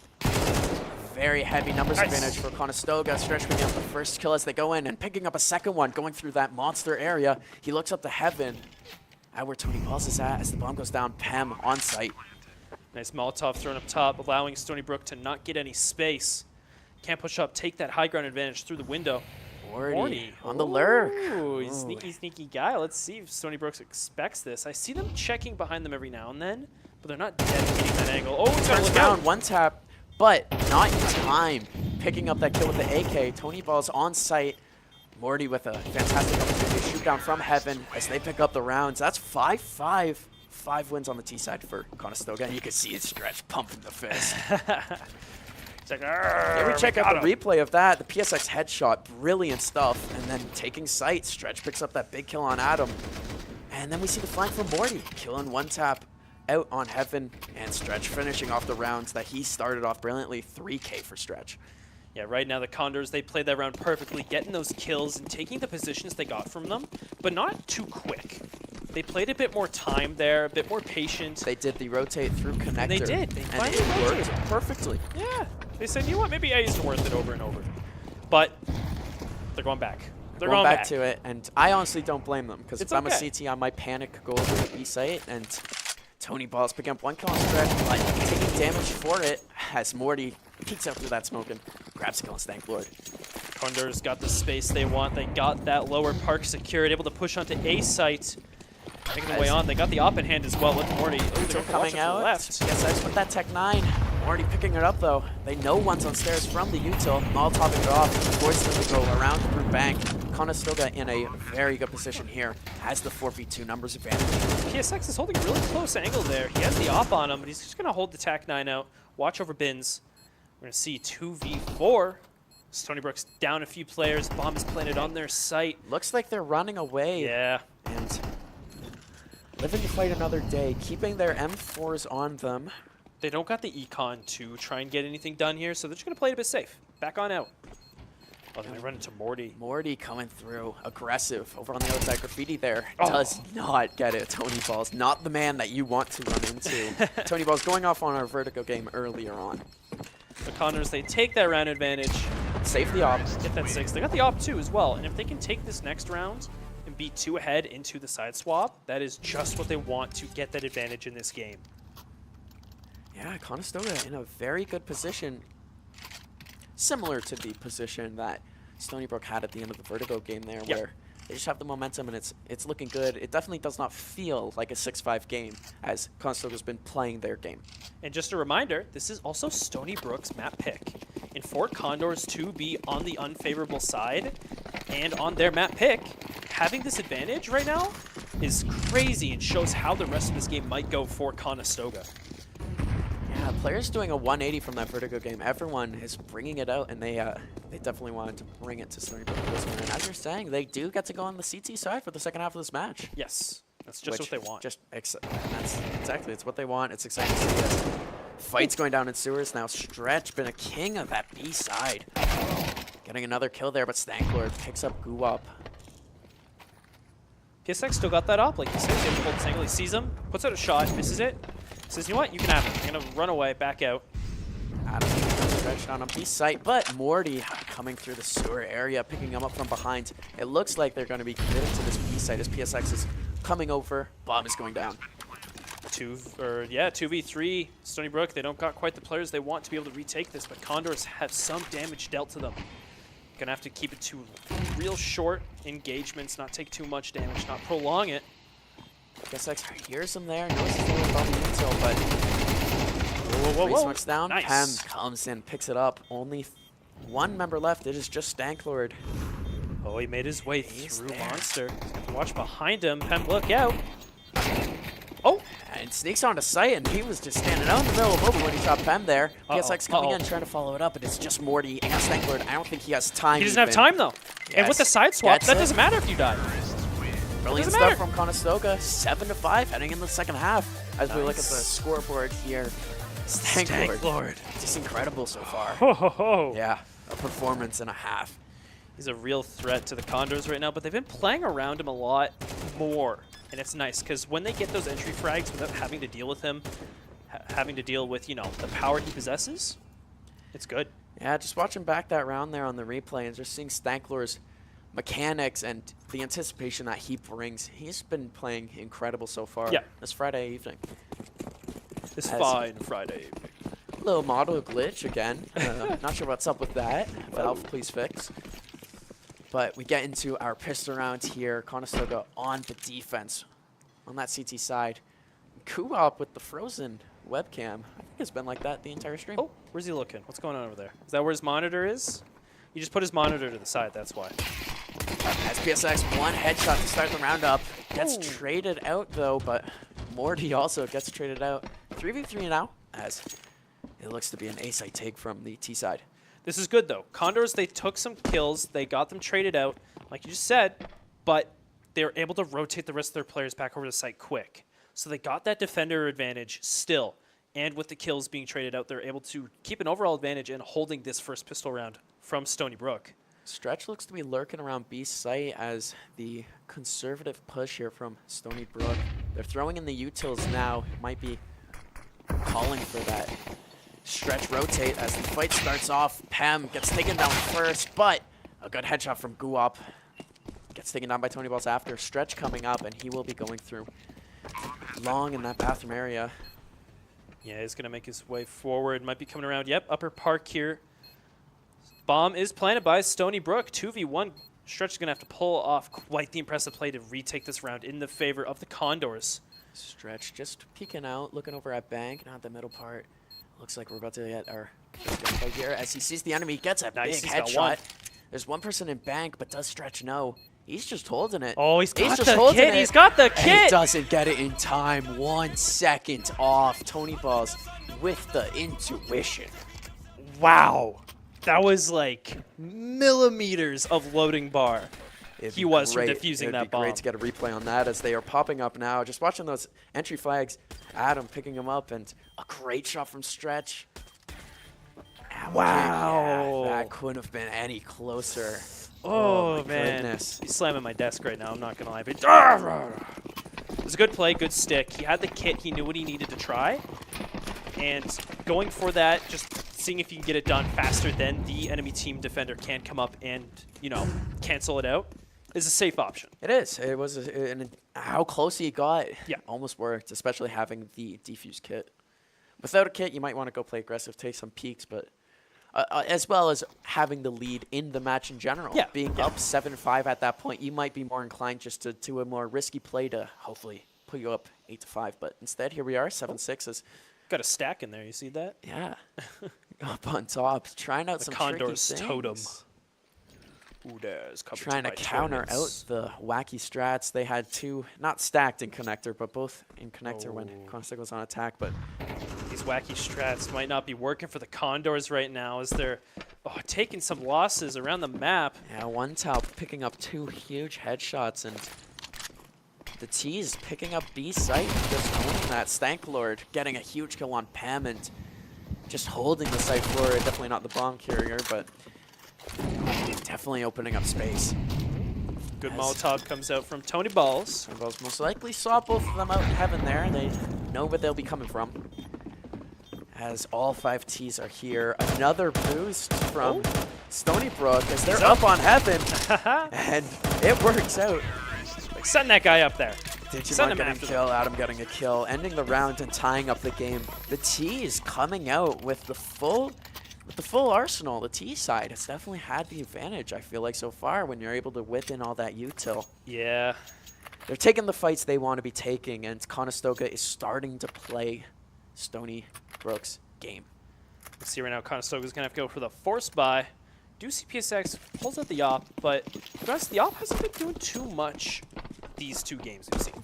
D: very heavy numbers advantage for Conestoga. Stretch picking up the first kill as they go in and picking up a second one, going through that monster area. He looks up to heaven at where Tony Balls is at as the bomb goes down. Pem on site.
C: Nice Molotov thrown up top, allowing Stony Brook to not get any space. Can't push up, take that high ground advantage through the window.
D: Morty on the lurk.
C: Ooh, he's a sneaky, sneaky guy. Let's see if Stony Brook expects this. I see them checking behind them every now and then, but they're not dedicating that angle. Oh, it's
D: Turns
C: turns
D: around,
C: down.
D: one tap, but not in time. Picking up that kill with the AK. Tony Balls on site. Morty with a fantastic opportunity to shoot down from heaven as they pick up the rounds. That's 5-5. 5 wins on the T side for Conestoga, and you can see it Stretch pumping the fist.
C: It's like,
D: Yeah, we check out the replay of that. The PSX headshot, brilliant stuff. And then taking sight, Stretch picks up that big kill on Adam. And then we see the flank from Morty, killing one tap out on Heaven, and Stretch finishing off the rounds that he started off brilliantly. 3K for Stretch.
C: Yeah, right now the Condors, they played that round perfectly, getting those kills and taking the positions they got from them, but not too quick. They played a bit more time there, a bit more patient.
D: They did the rotate through connector.
C: And they did. They
D: and
C: finally
D: it
C: rotated.
D: worked perfectly.
C: Yeah. They said, you know what, maybe A isn't worth it over and over. But they're going back. They're
D: going
C: going
D: back to it, and I honestly don't blame them, because if
C: It's
D: I'm
C: okay.
D: a CT, I might panic, go over to B site, and Tony Balls picking up one kill on Stretch, but taking damage for it as Morty peeks out through that smoke and grabs a kill on Stank Lord.
C: Condors got the space they want. They got that lower park secured, able to push onto A site. Making their way on. They got the op in hand as well with Morty. Oh, they're
D: Coming out.
C: to the left.
D: Yes, that's with that Tech 9. Morty picking it up though. They know one's on stairs from the util. Molotoving it off, forcing them to go around through bank. Conestoga in a very good position here. Has the 4v2 numbers advantage.
C: PSX is holding a really close angle there. He has the op on him, but he's just going to hold the Tech 9 out. Watch over bins. We're going to see 2v4. Stony Brook's down a few players. Bomb is planted on their site.
D: Looks like they're running away.
C: Yeah.
D: And living to fight another day, keeping their M4s on them.
C: They don't got the econ to try and get anything done here, so they're just going to play it a bit safe. Back on out. Oh, they run into Morty.
D: Morty coming through, aggressive over on the outside. Graffiti there does not get it. Tony Ball's not the man that you want to run into. Tony Ball's going off on our Vertigo game earlier on.
C: The Condors, they take that round advantage.
D: Save the op.
C: Get that 6. They got the op 2 as well. And if they can take this next round and be 2 ahead into the side swap, that is just what they want to get that advantage in this game.
D: Yeah, Conestoga in a very good position. Similar to the position that Stony Brook had at the end of the Vertigo game there, where they just have the momentum and it's looking good. It definitely does not feel like a 6-5 game as Conestoga's been playing their game.
C: And just a reminder, this is also Stony Brook's map pick. In for Condors to be on the unfavorable side and on their map pick, having this advantage right now is crazy and shows how the rest of this game might go for Conestoga.
D: Yeah, players doing a 180 from that Vertigo game. Everyone is bringing it out, and they definitely wanted to bring it to Stony Brook this one. And as you're saying, they do get to go on the CT side for the second half of this match.
C: Yes, that's just what they want.
D: That's exactly, it's what they want. It's exciting to see this. Fights going down in sewers now. Stretch been a king of that B side. Getting another kill there, but Stanklord picks up Guwap.
C: PSX still got that up, like he says. He holds this angle, he sees him, puts out a shot, misses it. Says, you know what, you can have it. I'm gonna run away, back out.
D: Adam stretched on a B site, but Morty coming through the sewer area, picking him up from behind. It looks like they're gonna be committed to this B site as PSX is coming over. Bomb is going down.
C: 2v3. Stony Brook, they don't got quite the players they want to be able to retake this, but Condors have some damage dealt to them. Gonna have to keep it to real short engagements, not take too much damage, not prolong it.
D: PSX hears him there, knows he's going above the intel, but three smokes down.
C: Nice.
D: Pem comes in, picks it up. Only one member left. It is just Stanklord.
C: Oh, he made his way
D: He's
C: through
D: there.
C: Monster. Watch behind him. Pem, look out. Oh!
D: And sneaks onto site, and he was just standing out in the middle of Obi when he shot Pem there. PSX coming in, trying to follow it up, and it's just Morty and Stanklord. I don't think he has time.
C: He doesn't have time, though. And with the side swap,
D: Gets
C: that
D: it.
C: doesn't matter if you die.
D: Brilliant
C: Doesn't
D: stuff
C: matter.
D: from Conestoga. 7-5 heading in the second half. As we look at the scoreboard here, Stanklord. Just incredible so far.
C: Ho, ho, ho.
D: Yeah, a performance and a half.
C: He's a real threat to the Condors right now, but they've been playing around him a lot more. And it's nice, because when they get those entry frags without having to deal with him, having to deal with, you know, the power he possesses, it's good.
D: Yeah, just watching back that round there on the replay and just seeing Stanklord's mechanics and the anticipation that he brings. He's been playing incredible so far this Friday evening.
C: This fine Friday evening.
D: Little model glitch again. Not sure what's up with that. Valve, please fix. But we get into our pistol round here. Conestoga on the defense on that CT side. Kuop with the frozen webcam. I think it's been like that the entire stream.
C: Oh, where's he looking? What's going on over there? Is that where his monitor is? You just put his monitor to the side, that's why.
D: As PSX, one headshot to start the round up. Gets traded out, though, but Morty also gets traded out. 3v3 now, as it looks to be an A-side take from the T side.
C: This is good, though. Condors, they took some kills. They got them traded out, like you just said, but they were able to rotate the rest of their players back over to the site quick. So they got that defender advantage still. And with the kills being traded out, they're able to keep an overall advantage in holding this first pistol round from Stony Brook.
D: Stretch looks to be lurking around B site as the conservative push here from Stony Brook. They're throwing in the utils now. Might be calling for that Stretch rotate as the fight starts off. Pem gets taken down first, but a good headshot from Guwap. Gets taken down by Tony Balls after. Stretch coming up, and he will be going through long in that bathroom area.
C: Yeah, he's going to make his way forward. Might be coming around. Yep, upper park here. Bomb is planted by Stony Brook. 2v1. Stretch is going to have to pull off quite the impressive play to retake this round in the favor of the Condors.
D: Stretch just peeking out, looking over at Bank, not the middle part. Looks like we're about to get our play here as he sees the enemy, gets a
C: Nice,
D: big
C: he's got one.
D: headshot. There's one person in Bank, but does Stretch know? He's just holding it.
C: Oh, he's got
D: just
C: the
D: holding
C: kit.
D: it,
C: He's got the
D: and he
C: kit.
D: doesn't get it in time. 1 second off. Tony Balls with the intuition.
C: Wow. That was like millimeters of loading bar.
D: It'd
C: He
D: be
C: was from
D: great.
C: defusing
D: It'd
C: that
D: be
C: bomb.
D: great to get a replay on that as they are popping up now. Just watching those entry flags. Adam picking them up, and a great shot from Stretch.
C: Wow.
D: Yeah, that couldn't have been any closer.
C: Oh,
D: my
C: man.
D: goodness.
C: He's slamming my desk right now. I'm not going to lie. But it was a good play, good stick. He had the kit. He knew what he needed to try. And going for that, just seeing if you can get it done faster than the enemy team defender can come up and, you know, cancel it out is a safe option.
D: It is. It was, and how close he got,
C: Yeah.
D: almost worked, especially having the defuse kit. Without a kit, you might want to go play aggressive, take some peeks, but as well as having the lead in the match in general.
C: Yeah.
D: Being up 7-5 at that point, you might be more inclined just to do a more risky play to hopefully put you up 8-5. But instead, here we are, 7-6.
C: Got a stack in there. You see that?
D: Yeah. Up on top, trying out
C: The
D: some
C: Condors
D: tricky
C: totem.
D: things.
C: Udes covered
D: Trying to
C: by
D: counter out
C: tournaments.
D: the wacky strats. They had two, not stacked in connector, but both in connector when Conestoga was on attack. But
C: These wacky strats might not be working for the Condors right now as they're taking some losses around the map.
D: yeah, one Tau picking up 2 huge headshots, and the T's picking up B site, just owning that. Stanklord getting a huge kill on Pam and just holding the site floor. Definitely not the bomb carrier, but definitely opening up space.
C: Good
D: As-
C: Molotov comes out from Tony Balls.
D: Turbo's most likely saw both of them out in heaven there. They know where they'll be coming from. As all 5 Ts are here. Another boost from Stony Brook as they're up on heaven. And it works out.
C: Like, send that guy up there. Send
D: Digimon
C: him
D: getting a
C: after
D: kill, Adam getting a kill, ending the round and tying up the game. The T's coming out with the full arsenal. The T side has definitely had the advantage, I feel like, so far when you're able to whip in all that util.
C: Yeah.
D: They're taking the fights they want to be taking, and Conestoga is starting to play Stony Brook's game.
C: Let's see right now, Conestoga's going to have to go for the force buy. Do see PSX pulls out the op, but to be honest, the op hasn't been doing too much these 2 games we've seen.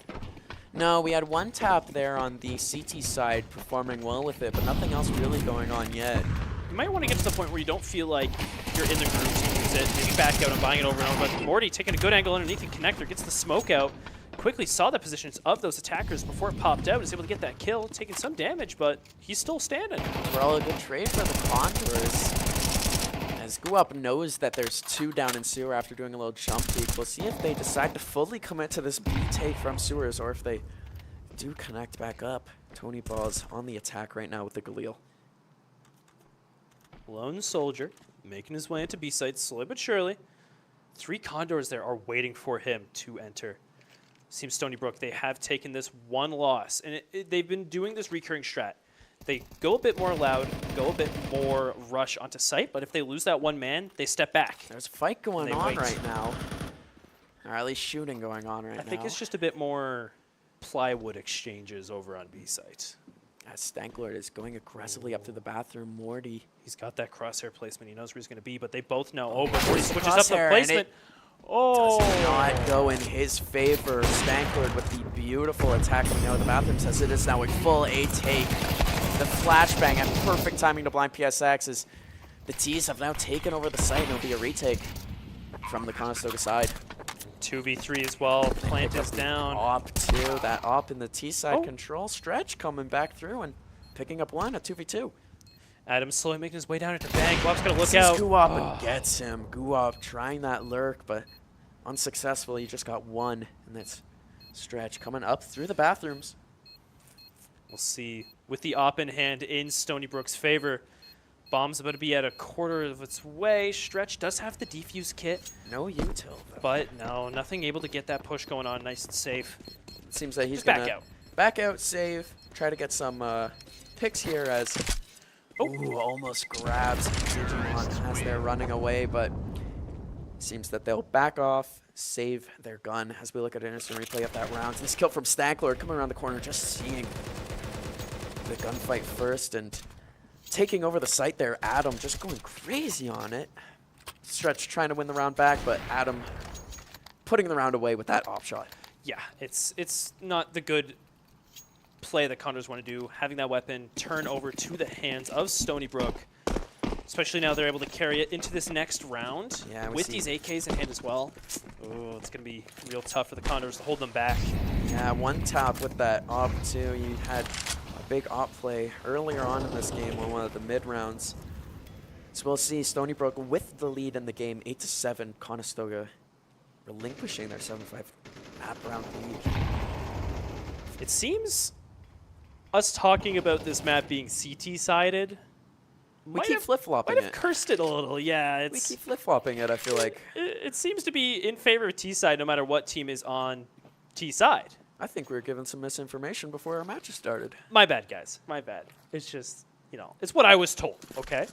D: No, we had one tap there on the CT side performing well with it, but nothing else really going on yet.
C: You might want to get to the point where you don't feel like you're in the group to use it, maybe back out and buying it over and over. But Morty taking a good angle underneath the connector, gets the smoke out, quickly saw the positions of those attackers before it popped out, was able to get that kill, taking some damage, but he's still standing.
D: Overall, a good trade for the Condors. As Guap knows that there's 2 down in sewer after doing a little jump peek. We'll see if they decide to fully commit to this B take from sewers or if they do connect back up. Tony Ball's on the attack right now with the Galil.
C: Lone Soldier making his way into B site slowly but surely. 3 Condors there are waiting for him to enter. Seems Stony Brook, they have taken this 1 loss, and they've been doing this recurring strat. They go a bit more loud, go a bit more rush onto site, but if they lose that 1 man, they step back.
D: There's a fight going
C: They
D: on
C: wait.
D: right now. Or at least shooting going on right now.
C: I think it's just a bit more plywood exchanges over on B site.
D: As Stanklord is going aggressively up to the bathroom. Morty.
C: He's got that crosshair placement. He knows where he's going to be, but they both know. Oh, but Morty
D: the
C: switches up the
D: crosshair, and
C: placement.
D: Does not go in his favor. Stanklord with the beautiful attack coming out of the bathrooms as it is now a full A take. The flashbang at perfect timing to blind PSX as the T's have now taken over the site and it'll be a retake from the Conestoga side.
C: 2v3 as well. Plant is down.
D: Op too. That op in the T side
C: Oh.
D: control. Stretch coming back through and picking up 1 at 2v2.
C: Adam's slowly making his way down into bank. Guap's going to look
D: Sees
C: out.
D: Guap and gets him. Guap trying that lurk, but unsuccessful. He just got 1, and that's Stretch coming up through the bathrooms.
C: We'll see. With the op in hand in Stony Brook's favor, bomb's about to be at a quarter of its way. Stretch does have the defuse kit,
D: No util, though.
C: but no, nothing able to get that push going on nice and safe.
D: It seems like he's
C: Just
D: going
C: back
D: to
C: out.
D: back out, save, try to get some picks here as ooh, almost grabs Digimon as they're running away, but seems that they'll back off, save their gun as we look at an instant replay of that round. This kill from Stanklord coming around the corner, just seeing the gunfight first and taking over the site there. Adam just going crazy on it. Stretch trying to win the round back, but Adam putting the round away with that op shot.
C: Yeah, it's not the good play that Condors want to do. Having that weapon turn over to the hands of Stony Brook, especially now they're able to carry it into this next round
D: Yeah, we
C: with
D: see-
C: these AKs in hand as well. Oh, it's going to be real tough for the Condors to hold them back.
D: Yeah, 1 tap with that op too. You had a big op play earlier on in this game on one of the mid rounds. So we'll see Stony Brook with the lead in the game, 8-7. Conestoga relinquishing their 7-5 map round lead.
C: It seems us talking about this map being CT-sided,
D: We keep flip-flopping
C: might have
D: it.
C: cursed it a little. Yeah,
D: We keep flip-flopping it, I feel like.
C: it seems to be in favor of T-side no matter what team is on T-side.
D: I think we were given some misinformation before our matches started.
C: My bad, guys. My bad. It's just, it's what I was told, okay?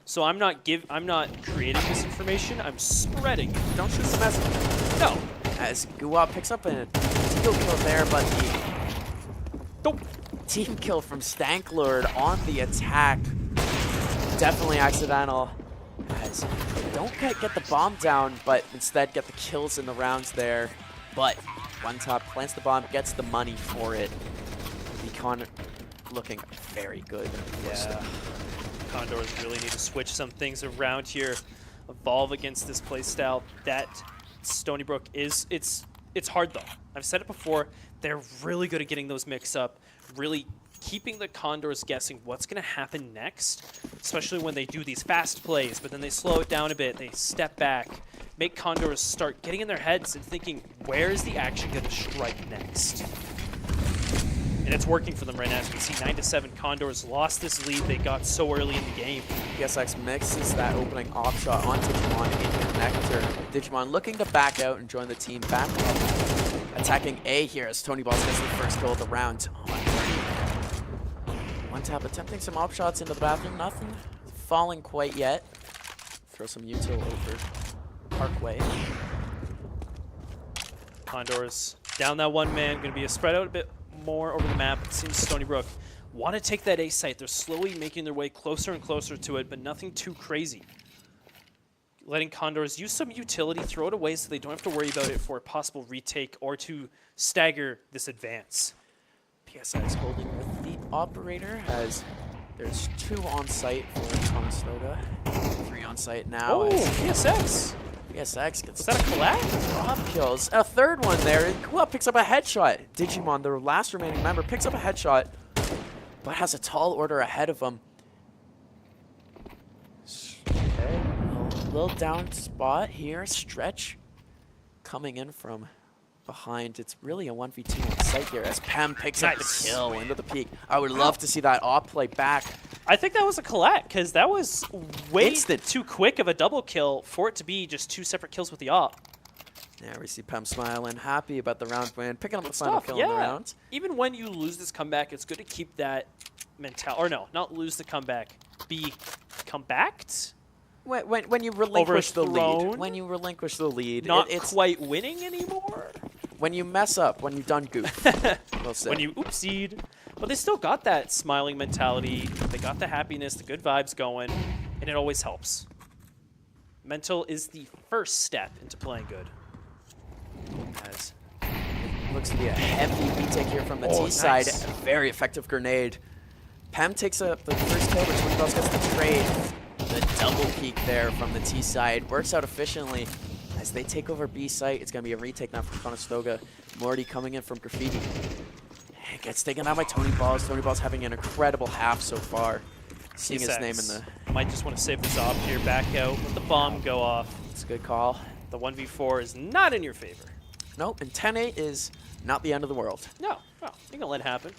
C: So I'm not creating this information. I'm spreading it.
D: Don't shoot the message.
C: No.
D: As Guwap picks up a team kill there, but the team kill from Stanklord on the attack. Definitely accidental. As they don't get the bomb down, but instead get the kills in the rounds there. But One Top plants the bomb, gets the money for it. Econ looking very good.
C: Yeah. Condors really need to switch some things around here. Evolve against this playstyle that Stony Brook is. It's hard though. I've said it before. They're really good at getting those mix up, really keeping the Condors guessing what's going to happen next, especially when they do these fast plays, but then they slow it down a bit, they step back, make Condors start getting in their heads and thinking, where is the action going to strike next? And it's working for them right now. As we see, 9-7, Condors lost this lead they got so early in the game.
D: PSX mixes that opening off shot on Digimon in the connector. Digimon looking to back out and join the team back up. Attacking A here as Tony Balls gets the first kill of the round. One Tap attempting some op shots into the bathroom. Nothing falling quite yet. Throw some util over Parkway.
C: Condors down that one man. Going to be a spread out a bit more over the map. It seems Stony Brook want to take that A site. They're slowly making their way closer and closer to it, but nothing too crazy. Letting Condors use some utility, throw it away so they don't have to worry about it for a possible retake or to stagger this advance.
D: PSX holding with the operator as there's 2 on site for Conestoga. 3 on site now.
C: Oh, PSX.
D: PSX gets
C: Is that a collab?
D: drop kills. A third one there. Kuwa picks up a headshot. Digimon, the last remaining member, picks up a headshot, but has a tall order ahead of him. Okay, a little down spot here. Stretch coming in from behind. It's really a 1v2 on site here as Pem picks up the kill into the peak. I would love to see that op play back.
C: I think that was a collab because that was way
D: Instant.
C: too quick of a double kill for it to be just 2 separate kills with the op.
D: There we see Pem smiling, happy about the round win, picking up the final kill in the round.
C: Even when you lose this comeback, it's good to keep that mentality. Or no, not lose the comeback. Be comebacked?
D: When you relinquish the lead.
C: Overthrown?
D: When you relinquish the lead.
C: Not
D: it's
C: quite winning anymore?
D: when you mess up, when you've done goof. We'll say.
C: When you oopsied. But they still got that smiling mentality. They got the happiness, the good vibes going, and it always helps. Mental is the first step into playing good. As
D: Looks to be a heavy retake here from the T side.
C: nice.
D: Very effective grenade. Pem takes up the first kill, but Twin Bells gets the trade. The double peek there from the T side works out efficiently as they take over B site. It's going to be a retake now from Conestoga. Morty coming in from Graffiti. Gets taken out by Tony Balls. Tony Balls having an incredible half so far. Seeing his name in the...
C: Might just want to save this off here. Back out. Let the bomb go off.
D: It's a good call.
C: The 1v4 is not in your favor.
D: Nope, and 10-8 is not the end of the world.
C: No, you can let it happen.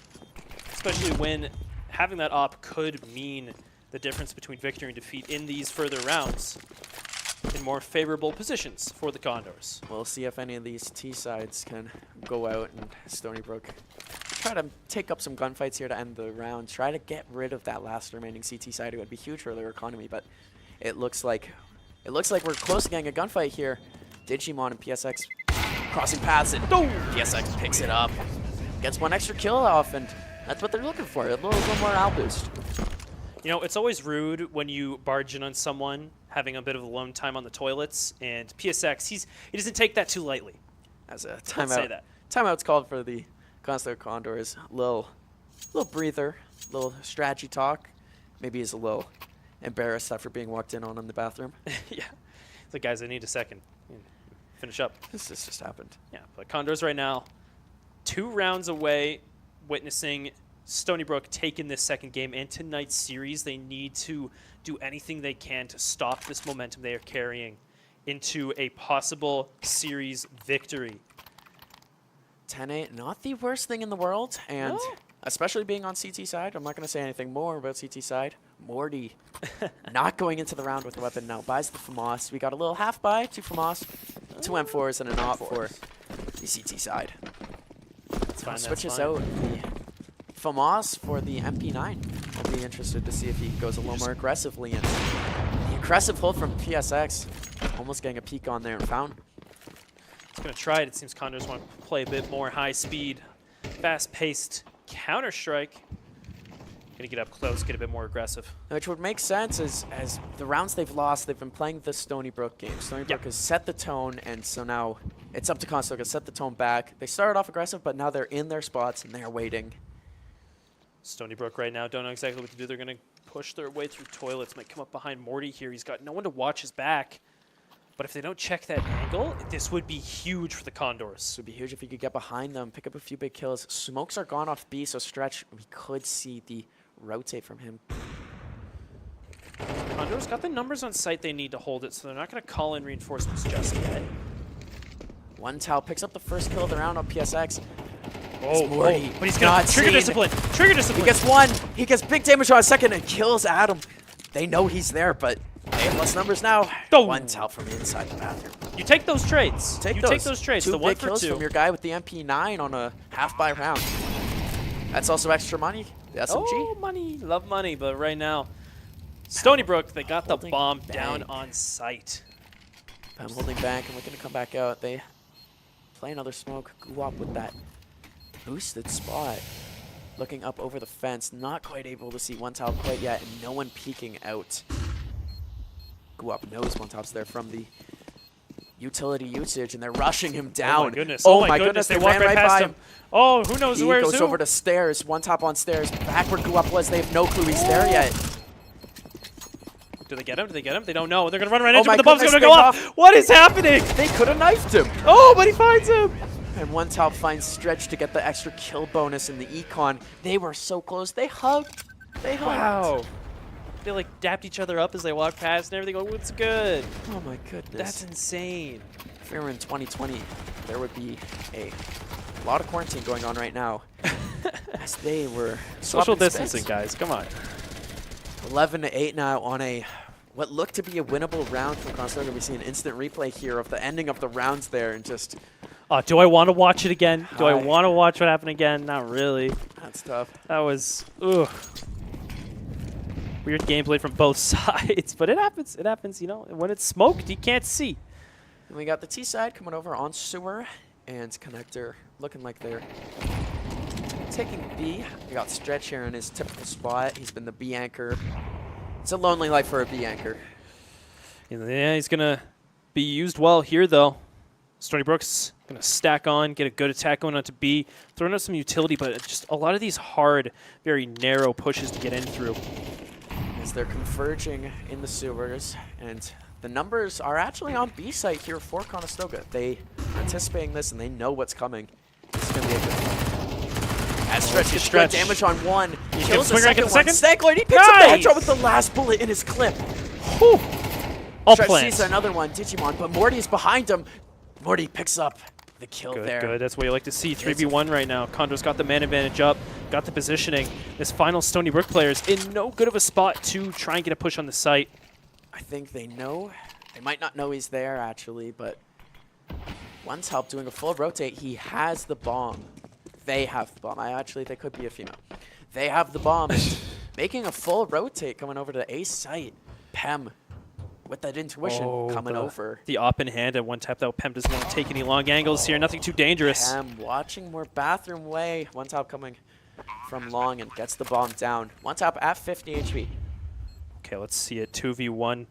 C: Especially when having that op could mean the difference between victory and defeat in these further rounds in more favorable positions for the Condors.
D: We'll see if any of these T-sides can go out and Stony Brook try to take up some gunfights here to end the round. Try to get rid of that last remaining CT side. It would be huge for their economy, but it looks like we're close to getting a gunfight here. Digimon and PSX crossing paths, and PSX picks it up. Gets one extra kill off, and that's what they're looking for. A little more out boost.
C: You know, it's always rude when you barge in on someone having a bit of alone time on the toilets, and PSX, he doesn't take that too lightly.
D: As a
C: Let's say
D: timeout.
C: that.
D: Timeout's called for the Conestoga Condors. Little breather, little strategy talk. Maybe he's a little embarrassed after being walked in on in the bathroom.
C: Yeah. It's like, guys, I need a second. Finish up.
D: This just happened.
C: Yeah, but Condors right now, 2 rounds away, witnessing Stony Brook taking this second game and tonight's series, they need to do anything they can to stop this momentum they are carrying into a possible series victory.
D: 10-8, not the worst thing in the world, and
C: No.
D: especially being on CT side. I'm not going to say anything more about CT side. Morty not going into the round with a weapon now. Buys the FAMAS. We got a little half buy, 2 FAMAS, 2 M4s, and an op for the CT side.
C: That's fine,
D: Switches
C: that's fine.
D: out the FAMAS for the MP9. I'll be interested to see if he goes a little more aggressively. And the aggressive hold from PSX, almost getting a peek on there and found.
C: He's going to try it. It seems Condors want to play a bit more high speed, fast-paced Counter-Strike. Going to get up close, get a bit more aggressive.
D: Which would make sense as the rounds they've lost, they've been playing the Stony Brook game. Stony Brook has set the tone, and so now it's up to Conestoga to set the tone back. They started off aggressive, but now they're in their spots and they're waiting.
C: Stony Brook right now don't know exactly what to do. They're going to push their way through toilets, might come up behind Morty here. He's got no one to watch his back. But if they don't check that angle, this would be huge for the Condors.
D: This would be huge if he could get behind them, pick up a few big kills. Smokes are gone off B, so Stretch, we could see the rotate from him.
C: Condors got the numbers on site they need to hold it, so they're not going to call in reinforcements just yet.
D: One Tau picks up the first kill of the round on PSX.
C: Oh,
D: Morty
C: but he's going to trigger
D: seen.
C: discipline. Trigger discipline.
D: He gets one. He gets big damage on a second and kills Adam. They know he's there, but they have less numbers now.
C: Oh.
D: One Tau from inside the bathroom.
C: You take those trades.
D: Take
C: those trades.
D: 2
C: The 1
D: big
C: for
D: kills
C: 2.
D: from your guy with the MP9 on a half-buy round. That's also extra money. The SMG.
C: Oh, money. Love money, but right now, Stony Brook, they got the
D: Holding
C: bomb
D: bank.
C: down on site.
D: I'm holding back and looking to come back out. They play another smoke. Guwap with that boosted spot. Looking up over the fence. Not quite able to see One Top quite yet, and no one peeking out. Guwap knows One Top's there from the utility usage, and they're rushing him down.
C: Oh my goodness.
D: Oh my goodness.
C: They walk
D: ran
C: right past
D: by
C: him. Oh, who knows
D: He
C: where's
D: goes
C: who?
D: over to stairs. One Top on stairs. Back where Guwap was. They have no clue he's there yet.
C: Do they get him? Do they get him? They don't know. They're going to run right
D: Oh
C: into him,
D: my
C: but the bomb's
D: goodness,
C: going to go
D: they
C: off. What is happening?
D: They could have knifed him.
C: Oh, but he finds him.
D: And One Top finds Stretch to get the extra kill bonus in the econ. They were so close. They hugged. They hugged.
C: Wow. They like dapped each other up as they walked past and everything. Oh, what's good?
D: Oh my goodness.
C: That's insane.
D: If we were in 2020, there would be a lot of quarantine going on right now. As they were
C: Social
D: swapping
C: distancing,
D: spits.
C: guys. Come on.
D: 11-8 now on a what looked to be a winnable round from Conestoga. We see an instant replay here of the ending of the rounds there, and just
C: Do I want to watch it again? Do I
D: Hi.
C: want to watch what happened again? Not really.
D: that's tough.
C: That was weird gameplay from both sides, but it happens. It happens. You know, when it's smoked, you can't see.
D: And we got the T side coming over on sewer, and Connector looking like they're taking B. We got Stretch here in his typical spot. He's been the B anchor. It's a lonely life for a B anchor.
C: Yeah, he's gonna be used well here though. Stony Brook's gonna stack on, get a good attack going onto B, throwing out some utility, but just a lot of these hard, very narrow pushes to get in through.
D: As they're converging in the sewers, and the numbers are actually on B site here for Conestoga. They are anticipating this and they know what's coming. This is gonna be a good one. As Stretch gets good damage on one,
C: He's
D: kills the
C: gonna swing right, get
D: second
C: the
D: one.
C: second?
D: Staglord, he picks up the
C: Nice!
D: headshot with the last bullet in his clip.
C: Whew. All
D: Stretch
C: plans.
D: sees another one, Digimon, but Morty is behind him. Morty picks up the kill
C: Good,
D: there.
C: good. That's what you like to see. 3v1 right now. Condor's got the man advantage up, got the positioning. This final Stony Brook player is in no good of a spot to try and get a push on the site.
D: I think they know. They might not know he's there, actually, but One's help doing a full rotate. He has the bomb. They have the bomb. They could be a female. They have the bomb. Making a full rotate coming over to the A site. Pem with that intuition coming over.
C: The op in hand at one tap, though. Pem doesn't want to take any long angles here. Nothing too dangerous.
D: Pem watching more bathroom way. One top coming from long and gets the bomb down. One top at 50 HP.
C: Okay, let's see it. 2v1.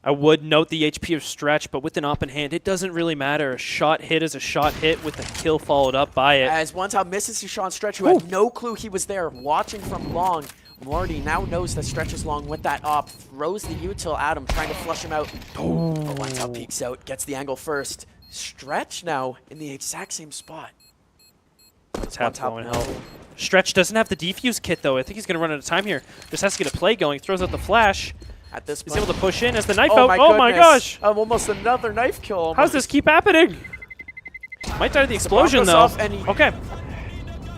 C: I would note the HP of Stretch, but with an op in hand, it doesn't really matter. A shot hit is a shot hit with a kill followed up by it.
D: As One top misses his shot on Stretch, who had no clue he was there, watching from long. Morty now knows that Stretch is long with that op, throws the util at him, trying to flush him out. But One top peeks out, gets the angle first. Stretch now in the exact same spot.
C: Tap low and help. Stretch doesn't have the defuse kit, though. I think he's going to run out of time here. Just has to get a play going. Throws out the flash.
D: At this
C: He's
D: point.
C: able to push in as the knife
D: Oh
C: out.
D: my
C: Oh my
D: goodness.
C: gosh.
D: Almost another knife kill. Almost.
C: How's this keep happening? Might die to the explosion,
D: goes
C: though.
D: off and he-
C: Okay.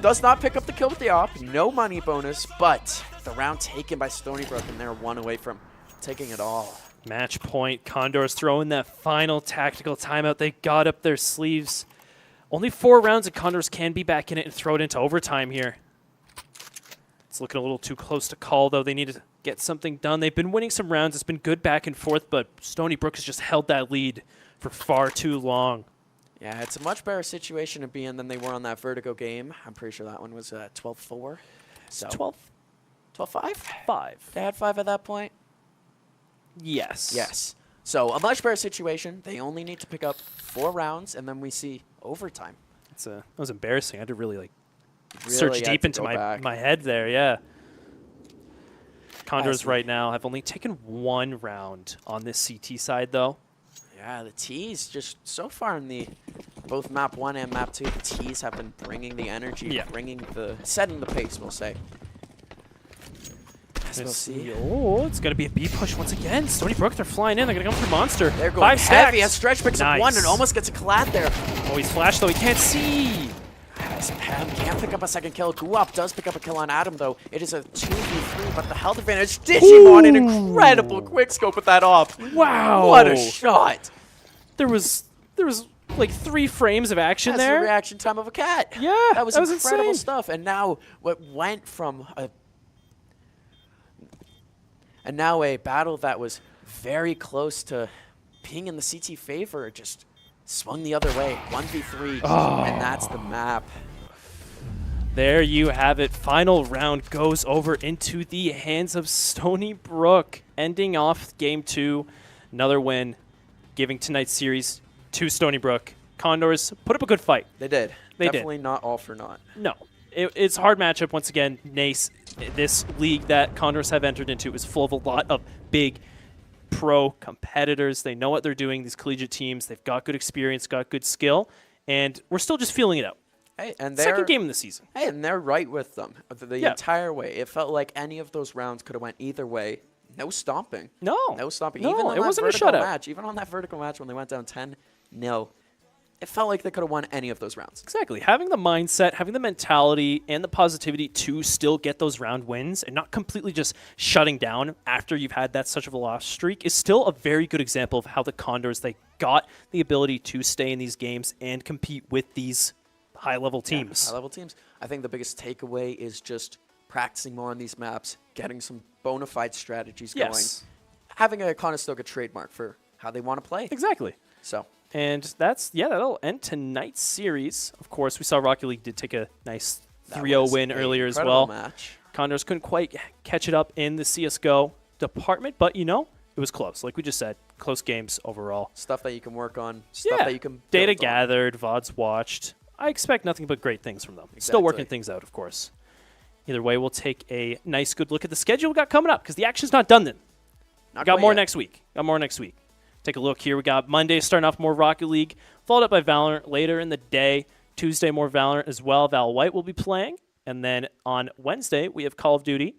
D: Does not pick up the kill with the op. No money bonus, but the round taken by Stony Brook, and they're one away from taking it all.
C: Match point. Condors throwing that final tactical timeout they got up their sleeves. Only 4 rounds, and Condors can be back in it and throw it into overtime here. It's looking a little too close to call, though. They need to get something done. They've been winning some rounds. It's been good back and forth, but Stony Brook has just held that lead for far too long.
D: Yeah, it's a much better situation to be in than they were on that Vertigo game. I'm pretty sure that one was 12-4. So 12-5?
C: 5.
D: They had 5 at that point?
C: Yes.
D: Yes. So a much better situation. They only need to pick up 4 rounds, and then we see overtime.
C: That was embarrassing. I had to really
D: Really
C: search
D: had
C: deep
D: to
C: into
D: go back.
C: my head there, yeah. Condors
D: As we-
C: right now have only taken 1 round on this CT side, though.
D: Yeah, the T's just so far in both map 1 and map 2, the T's have been bringing the energy,
C: Yeah.
D: setting the pace, we'll say. As we'll see.
C: Oh, it's going to be a B push once again. Stony Brook, they're flying in. They're going to come for Monster.
D: They're going
C: 5
D: heavy
C: stacks.
D: as Stretch picks up
C: Nice.
D: 1 and almost gets a collab there.
C: Oh, he's flashed, though. He can't see.
D: As Pam can't pick up a second kill. Guap does pick up a kill on Adam, though. It is a 2v3, but the health advantage. Digimon, an incredible quick scope with that op.
C: Wow.
D: What a shot.
C: There was like 3 frames of action
D: That's
C: there.
D: the reaction time of a cat.
C: Yeah,
D: that was
C: that was
D: incredible
C: insane.
D: stuff. And now what went from a battle that was very close to being in the CT favor just swung the other way. 1v3, and that's the map.
C: There you have it. Final round goes over into the hands of Stony Brook, ending off Game 2. Another win, giving tonight's series to Stony Brook. Condors put up a good fight.
D: They did.
C: They did.
D: Definitely not all for naught.
C: No, it's a hard matchup once again. NECC, this league that Condors have entered into is full of a lot of big pro competitors. They know what they're doing, these collegiate teams. They've got good experience, got good skill, and we're still just feeling it out.
D: Hey, and
C: Second game in the season.
D: Hey, and they're right with them the
C: Yeah.
D: entire way. It felt like any of those rounds could have went either way. No stomping.
C: No.
D: No stomping.
C: No,
D: Even on
C: it
D: that
C: wasn't a
D: vertical
C: shutout.
D: match. Even on that vertical match when they went down 10-0, it felt like they could have won any of those rounds.
C: Exactly. Having the mindset, having the mentality, and the positivity to still get those round wins and not completely just shutting down after you've had that such of a loss streak is still a very good example of how the Condors, they got the ability to stay in these games and compete with these high-level teams.
D: High-level teams. I think the biggest takeaway is just practicing more on these maps, getting some bona fide strategies
C: Yes.
D: going, having a Conestoga trademark for how they want to play.
C: Exactly.
D: So,
C: And that'll end tonight's series. Of course, we saw Rocket League did take a nice
D: that
C: 3-0
D: was
C: win
D: an
C: earlier as
D: incredible
C: well.
D: Match.
C: Condors couldn't quite catch it up in the CSGO department, but it was close. Like we just said, close games overall.
D: Stuff that you can work on. Stuff that you can
C: Data
D: build on.
C: gathered, VODs watched. I expect nothing but great things from them. Still working
D: Exactly.
C: things out, of course. Either way, we'll take a nice, good look at the schedule we got coming up because the action's not done then.
D: Not
C: Got
D: quite
C: more
D: yet.
C: next week. Take a look here. We got Monday starting off more Rocket League, followed up by Valorant later in the day. Tuesday, more Valorant as well. Val White will be playing. And then on Wednesday, we have Call of Duty.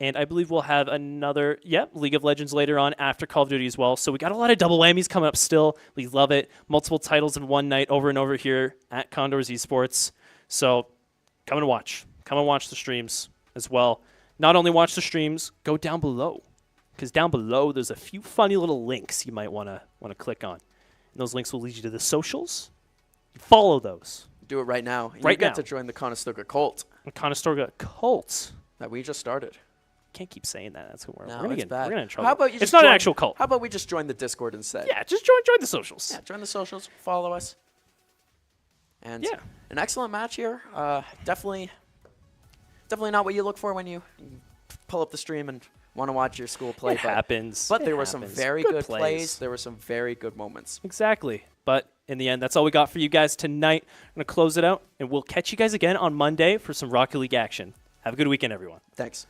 C: And I believe we'll have another, League of Legends later on after Call of Duty as well. So we got a lot of double whammies coming up still. We love it. Multiple titles in one night over and over here at Condors Esports. So come and watch. Come and watch the streams as well. Not only watch the streams, go down below. Because down below, there's a few funny little links you might want to click on. And those links will lead you to the socials. Follow those.
D: Do it right now. And
C: Right
D: you get
C: now.
D: to join the Conestoga cult
C: The Conestoga Cult.
D: that we just started.
C: Can't keep saying that. That's who we're
D: No,
C: gonna
D: it's
C: get.
D: bad.
C: We're gonna in trouble.
D: How about you
C: It's
D: just
C: not an
D: join-
C: actual cult.
D: How about we just join the Discord instead?
C: Yeah, just join the socials.
D: Yeah, join the socials, follow us. And
C: Yeah.
D: an excellent match here. Definitely not what you look for when you pull up the stream and want to watch your school play.
C: It happens.
D: But
C: It
D: there were some
C: happens.
D: very
C: Good
D: good
C: plays.
D: plays. There were some very good moments.
C: Exactly. But in the end, that's all we got for you guys tonight. I'm going to close it out, and we'll catch you guys again on Monday for some Rocket League action. Have a good weekend, everyone.
D: Thanks.